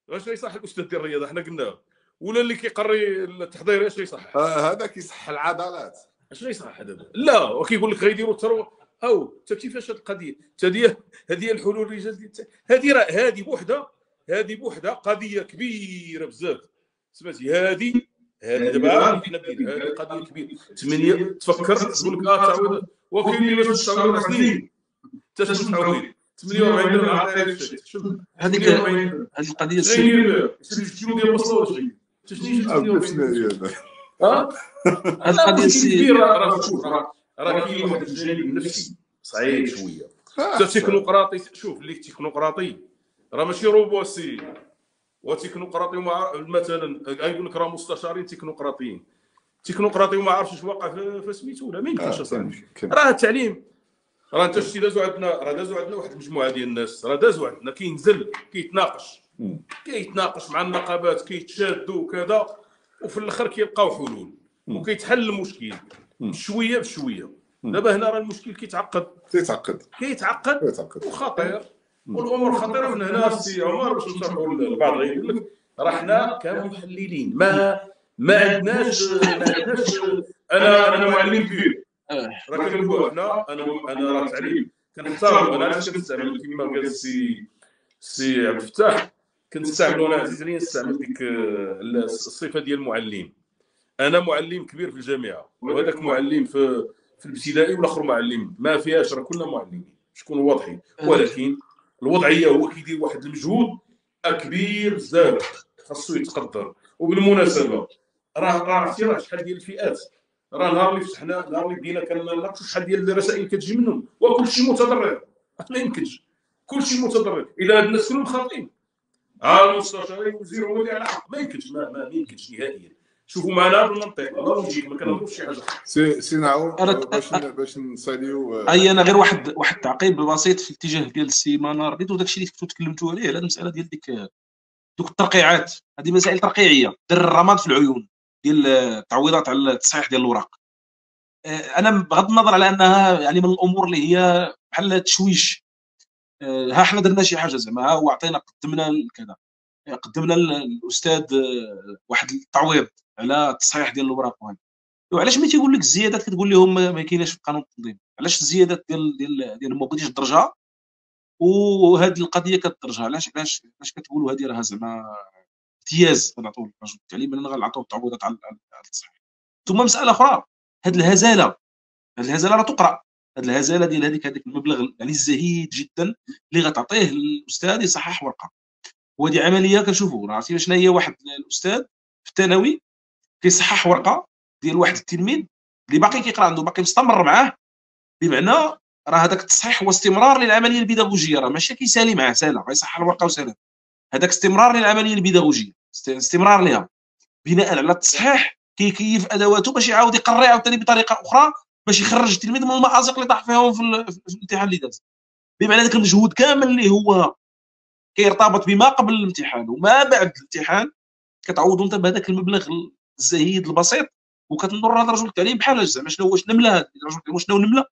اش يصحح الاستاذ ديال الرياضه؟ حنا قلنا ولا اللي كيقري التحضير اش يصحح؟ هذا كيصح العضلات. اش يصحح دابا؟ لا وكيقول لك غيديروا الثروه. او انت كيفاش هذه القضيه؟ هذه الحلول الرجال هذه بوحده قضيه كبيره بزاف. سمعتي؟ هذه دابا كيف ندير هذه قضيه كبيره. 8 تفكر تقول لك تعويض وكاين اللي باش تستعوض سنين حتى تشوف تعويض 48 درهم عطيك الشيك. شوف هذيك القضيه شري كيلو ديال البصله واش غير هذه القضيه كبيره. راه كاين واحد الجانب النفسي صعيب شويه. التكنوقراطي شوف اللي التكنوقراطي راه ماشي روبوسي وتكنوقراطي مثلا يقول لك راه مستشارين تكنوقراطي وما عارفش واش واقع في سميتو ولا ما يمكنش اصاحبي. راه التعليم راه انت شتي دازوا عندنا واحد المجموعه ديال الناس راه دازوا عندنا كينزل كيتناقش مع النقابات كيتشادوا وكذا وفي الاخر كيلقاو حلول وكيتحل المشكل شويه بشويه. دابا هنا راه المشكل كيتعقد وخطير والامور خطيره. من هنا السي عمر باش نشرحوا البعض غيقول لك راه حنا كمحللين ما عندناش انا معلم كبير راه كنقولوا حنا انا راه التعليم كنحترم. انا علاش كنستعمل كما قال السي عبد الفتاح كنستعملوا انا عزيز عليا نستعمل ديك الصفه ديال المعلم. انا معلم كبير في الجامعه وهذاك معلم في الابتدائي والاخر معلم ما فيهاش راه كلنا معلمين شكون واضحين. ولكن الوضعيه هو كيدير واحد المجهود كبير بزاف خاصو يتقدر. وبالمناسبه راه عرفتي راه شحال ديال الفئات راه نهار اللي فتحنا نهار اللي بدينا كنناقشوا شحال ديال الرسائل كتجي منهم وكلشي متضرر. ما يمكنش كلشي متضرر الا هاد الناس كلهم خاطئين. المستشارين وزير هو اللي على حق. ما يمكنش ما يمكنش نهائيا. شوفوا معنا بالمنطق اللوجيك ما كنهضروش شي حاجه. سي نعاود باش نساليو. انا غير واحد التعقيب بسيط في الاتجاه ديال السي منار بيت وداك الشيء اللي كنتو تكلمتوا عليه على المساله ديال دوك الترقيعات. هذه مسائل ترقيعيه در الرماد في العيون ديال التعويضات على التصحيح ديال الاوراق. انا بغض النظر على انها يعني من الامور اللي هي بحال تشويش. ها حنا درنا شي حاجه زعما ها وعطينا قدمنا الاستاذ واحد التعويض على التصحيح ديال الاوراق. وهذا وعلاش ملي تيقول لك الزيادات كتقول لهم ما كايناش في قانون التنظيم؟ علاش الزيادات ديال ما بغيتيش تدرجها وهذه القضيه كتدرجها؟ علاش كتقولوا هذه راه زعما امتياز غنعطيو للرجل التعليم ملي غنعطيو التعويضات على التصحيح؟ ثم مساله اخرى هذه الهزاله راه تقرا. هذه الهزاله ديال هذيك المبلغ يعني الزهيد جدا اللي غتعطيه الاستاذ يصحح ورقه. وهذه عمليه كنشوفوا راه عرفتي شنو هي. واحد الاستاذ في الثانوي كيصحح ورقه ديال واحد التلميذ اللي باقي كيقرا عنده باقي مستمر معاه. بمعنى راه هذاك التصحيح هو استمرار للعمليه البيداغوجيه. راه ماشي كيسالي معاه سالا غيصحح الورقه وسالا. هذاك استمرار للعمليه البيداغوجيه استمرار لها. بناء على التصحيح كيكيف ادواته باش يعاود يقري عاوتاني بطريقه اخرى باش يخرج التلميذ من المأزق اللي طاح فيهم في الامتحان اللي داز. بمعنى ذاك المجهود كامل اللي هو كيرتبط بما قبل الامتحان وما بعد الامتحان كتعوضوا انت بهذاك المبلغ الزهيد البسيط. وكتنظر هذا الرجل التعليم بحال زعما شنو هو نمله. هذا الرجل التعليم شنو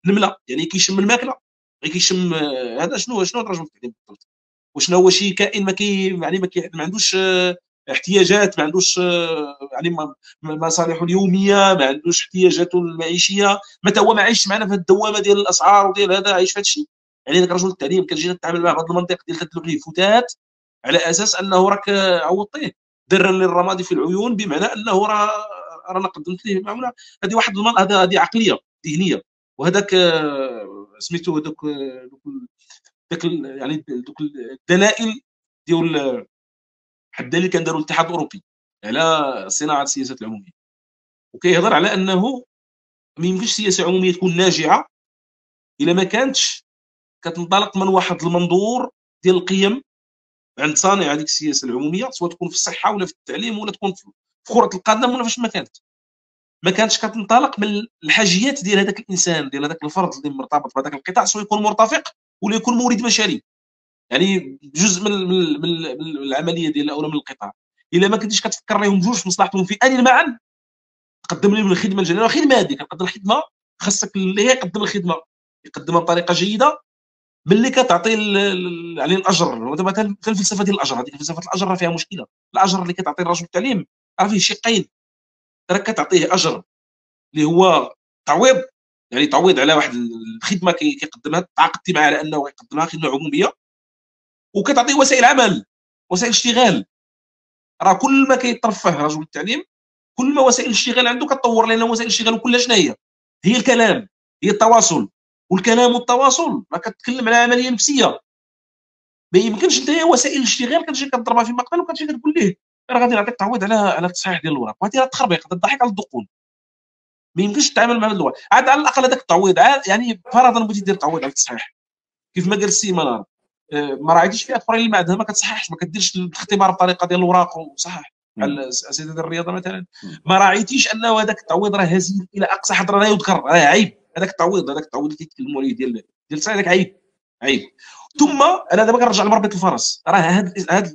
نمله يعني كيشم الماكله غير كيشم هذا. شنو الرجل التعليم بالضبط؟ وشنو هو شي كائن ما عندوش احتياجات، ما عندوش يعني مصالحه اليوميه، ما عندوش احتياجاته المعيشيه. متى هو ما عايش معنا في الدوامه ديال الاسعار وديال هذا عايش في هذا الشيء. يعني ذاك الرجل التعليم كتجي تتعامل معه بهذا المنطق ديال تدلك ليه فتات على اساس انه راك عوضتيه درا للرمادي في العيون. بمعنى انه رانا قدمت ليه معامله. هذه واحد هذه عقليه ذهنيه. وهذاك سميتو هذوك يعني دوك الدلائل ديال حتى اللي كان داروا الاتحاد الاوروبي على صناعه السياسات العموميه. وكيهضر على انه ما يمكنش سياسه عموميه تكون ناجعه الا ما كانتش كتنطلق من واحد المنظور ديال القيم عند صانع هذيك السياسه العموميه، سواء تكون في الصحه ولا في التعليم ولا تكون في كره القدم ولا فاش ما كانتش كتنطلق من الحاجيات ديال هذاك الانسان ديال هذاك الفرد اللي مرتبط بهذاك القطاع، سواء يكون مرتفق ولا يكون مورد بشري. يعني جزء من العمليه ديال او من القطاع. الا ما كنتيش كتفكر لهم جوج في مصلحتهم في ان معا تقدم لهم الخدمه الجميله. الخدمه هذه كتقدم الخدمه خاصك اللي يقدم الخدمه يقدمها بطريقه جيده ملي كتعطي يعني الاجر. مثلا الفلسفه ديال الاجر، هذيك فلسفه الاجر راه فيها مشكله. الاجر اللي كتعطي الرجل التعليم راه فيه شقين. راك كتعطيه اجر اللي هو تعويض يعني تعويض على واحد الخدمه كيقدمها، تعاقدتي معاه على انه يقدمها خدمه عموميه، وكتعطيه وسائل عمل، وسائل اشتغال. راه كل ما كيترفه رجل التعليم كل ما وسائل الاشتغال عنده كتطور، لان وسائل الاشتغال كلها شنو هي الكلام، هي التواصل، والكلام والتواصل راه كتكلم على عمليه نفسيه. ما يمكنش انت وسائل الاشتغال كتجي كضربها في مقتل وكتجي كتقول ليه راه غادي نعطيك تعويض على التصحيح ديال الوراق، وهذه راه تخربيق، الضحك على الدقون. ما يمكنش تتعامل مع هذا اللغه. عاد على الاقل هذاك التعويض، يعني فرضا بغيتي دير تعويض على التصحيح كيف ما قال السي منار، ما راعيتيش فئات اخرى اللي ما عندها ما كتصححش، ما كديرش الاختبار بطريقه ديال الوراق وصحح على اساتذه الرياضه مثلا. ما راعيتيش انه هذاك التعويض راه هزيل الى اقصى حد، راه لا يذكر، راه عيب. هذاك التعويض اللي كيتكلموا عليه ديال الصحيح هذاك عيب. ثم انا دابا كنرجع لمربط الفرس، راه هذا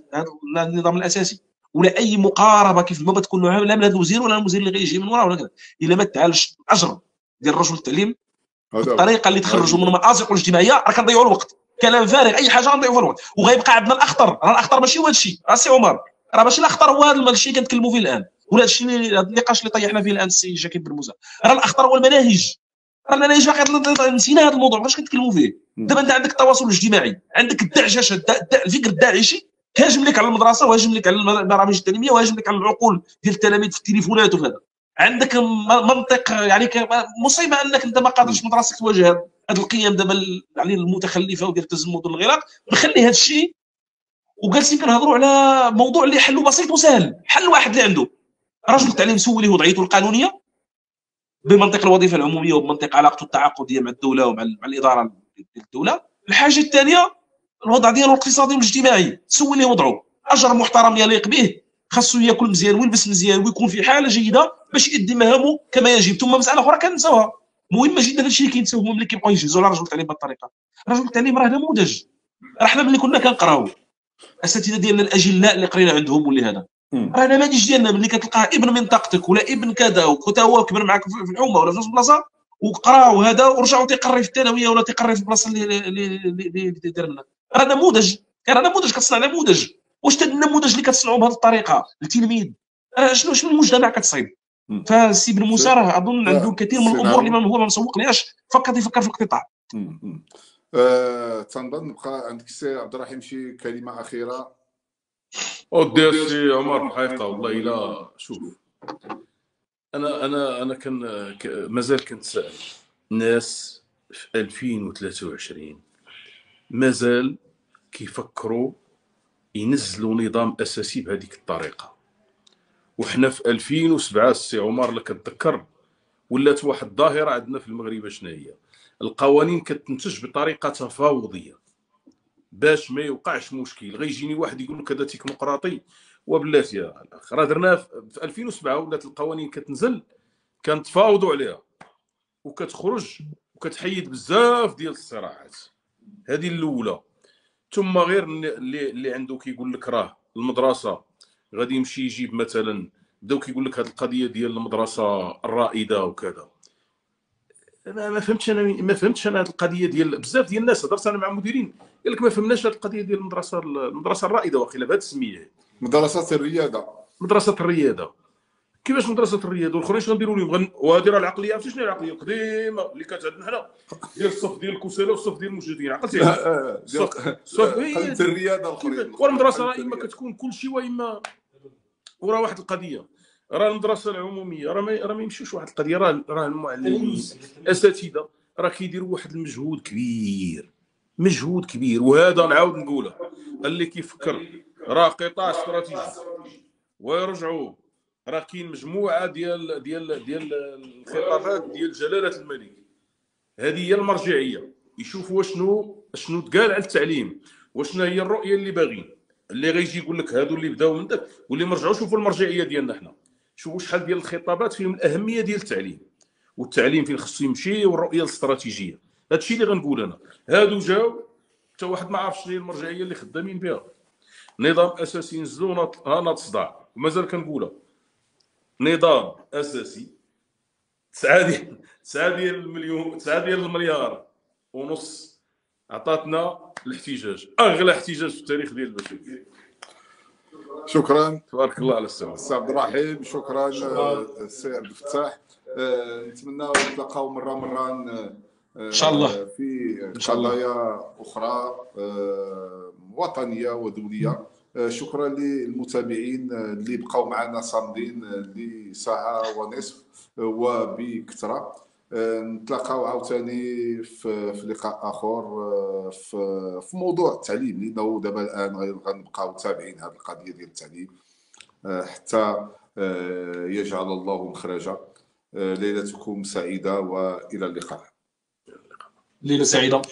النظام الاساسي ولا اي مقاربه كيف ما بتكون لا من هذا الوزير ولا المزير اللي غيجي من وراه ولا كذا، الا ما تعالش الاجر ديال رجل التعليم الطريقه اللي تخرجوا من المآزق الاجتماعيه، راه كنضيعوا الوقت. كلام فارغ، اي حاجه غنضيعوا فيها الوقت. وغيبقى عندنا الاخطر، راه الاخطر ماشي هو هذا الشيء، راه سي عمر، راه ماشي الاخطر هو هذا الشيء اللي كنتكلموا فيه الان، ولا هذا الشيء هذا النقاش اللي طيحنا فيه الان السي شاكر بن موسى. راه الاخطر هو المناهج. راه المناهج باقي نسينا هذا الموضوع، باش كنتكلموا فيه. دابا انت عندك التواصل الاجتماعي، عندك الدعجشه، الفكر الداعشي هاجم لك على المدرسه، وهاجم لك على البرامج التعليميه، وهاجم لك على العقول ديال التلاميذ في التليفونات وكذا. عندك منطق يعني مصيبه انك انت ما قادرش مدرستك تواجه هذه القيم دابا يعني المتخلفه وديال التزمت والانغلاق. نخلي هذا الشيء وجالسين كنهضروا على موضوع اللي حله بسيط وسهل. حل واحد اللي عنده رجل التعليم سوليه وضعيته القانونيه بمنطق الوظيفه العموميه وبمنطق علاقته التعاقديه مع الدوله ومع الاداره ديال الدوله. الحاجه الثانيه الوضع ديالو الاقتصادي والاجتماعي، سوليه وضعه، اجر محترم يليق به، خاصو ياكل مزيان ويلبس مزيان ويكون في حاله جيده باش يؤدي مهامه كما يجب. ثم مساله اخرى كنساوها مهمه جدا، هذا الشيء اللي كينساوه هما ملي كيبقاو يجهزوا على رجل التعليم بهذه الطريقه. رجل التعليم راه نموذج، راه حنا ملي كنا كنقراو اساتذه ديالنا الاجلاء اللي قرينا عندهم واللي هذا راه نماذج ديالنا ملي كتلقاه ابن منطقتك ولا ابن كذا وكنت هو كبر معك في الحومه ولا في نفس البلاصه وقراو هذا ورجعوا تيقري في الثانويه ولا تيقري في البلاصه اللي دار لنا، راه نموذج، راه نموذج كتصنع نموذج. واش هذا النموذج اللي كتصنعوا بهذه الطريقه التلميذ راه شنو المجتمع كتصيب؟ فالسي بن موسى راه اظن عنده الكثير من الامور اللي هو ما مسوقليهاش، فقط يفكر في القطاع. تنظن نبقى عندك السي عبد الرحيم شي كلمه اخيره. ودي السي عمر الحقيقه والله الا شوف، انا كان مازال كنتسائل الناس في 2023 مازال كيفكروا ينزلوا نظام اساسي بهذيك الطريقه، وحنا في 2007 السي عمر اللي كتذكر ولات واحد الظاهره عندنا في المغرب. شنو هي؟ القوانين كتنتج بطريقه تفاوضيه باش ما يوقعش مشكل. غيجيني واحد يقول لك هذا تكنوقراطي، وبلاتي يا الاخ راه درناه في 2007 ولات القوانين كتنزل كنتفاوضوا عليها وكتخرج وكتحيد بزاف ديال الصراعات. هذه الاولى. ثم غير اللي عنده كيقول لك راه المدرسه غادي يمشي يجيب مثلا، بداو كيقول لك هذه القضيه ديال المدرسه الرائده وكذا. ما فهمتش انا هذه القضيه ديال بزاف ديال الناس. هضرت انا مع مديرين قال لك ما فهمناش هذه القضيه ديال المدرسه الرائده، واخيلا بهذا السميه مدرسه الرياده. كيفاش مدرسه الرياده والاخرين شنو نديروا لهم؟ وهذه راه العقليه، عرفتي شنو هي العقليه القديمه اللي كانت عندنا حنا ديال الصف ديال الكسالى والصف ديال المجاهدين، عقلتي؟ الصف هي الرياده الاخرين والمدرسه راه اما كتكون كل شيء واما. وراه واحد القضيه، راه المدرسه العموميه راه ما يمشيوش. واحد القضيه راه المعلمين الاساتذه راه كيديروا واحد المجهود كبير. وهذا نعاود نقولها، اللي كيفكر راه قطاع استراتيجي ويرجعوا راه كاين مجموعه ديال الخطابات ديال جلاله الملك. هذه هي المرجعيه، يشوفوا شنو تقال على التعليم وشنو هي الرؤيه اللي باغيين. اللي غيجي يقول لك هادو اللي بداو من داك واللي مرجعوا شوفوا المرجعيه ديالنا حنا، شوفوا شحال ديال الخطابات فيهم الاهميه ديال التعليم والتعليم فين خصو يمشي والرؤيه الاستراتيجيه. هادشي اللي غنقول انا. هادو جاو حتى واحد ما عرفش شنو هي المرجعيه اللي خدامين بها. نظام اساسي نزلوا ناض صداع ومازال كنقولها. نظام اساسي 9 ديال المليون، 9 ديال المليار ونص عطاتنا الاحتجاج، اغلى احتجاج في التاريخ ديال البشريه. شكرا تبارك الله على السلامه. السي عبد الرحيم، شكرا شكرا. السي عبد الفتاح. نتمنى نتلاقاو مره ان شاء الله في ان شاء الله. قضايا اخرى وطنيه ودوليه. شكرا للمتابعين اللي بقاو معنا صامدين لساعه ونصف وبكثره. نتلاقاو عاوتاني في لقاء اخر في موضوع التعليم، لانه دابا الان غنبقاو تابعين هذه القضيه ديال التعليم حتى يجعل الله مخرجا. ليلتكم سعيده والى اللقاء. ليله سعيده.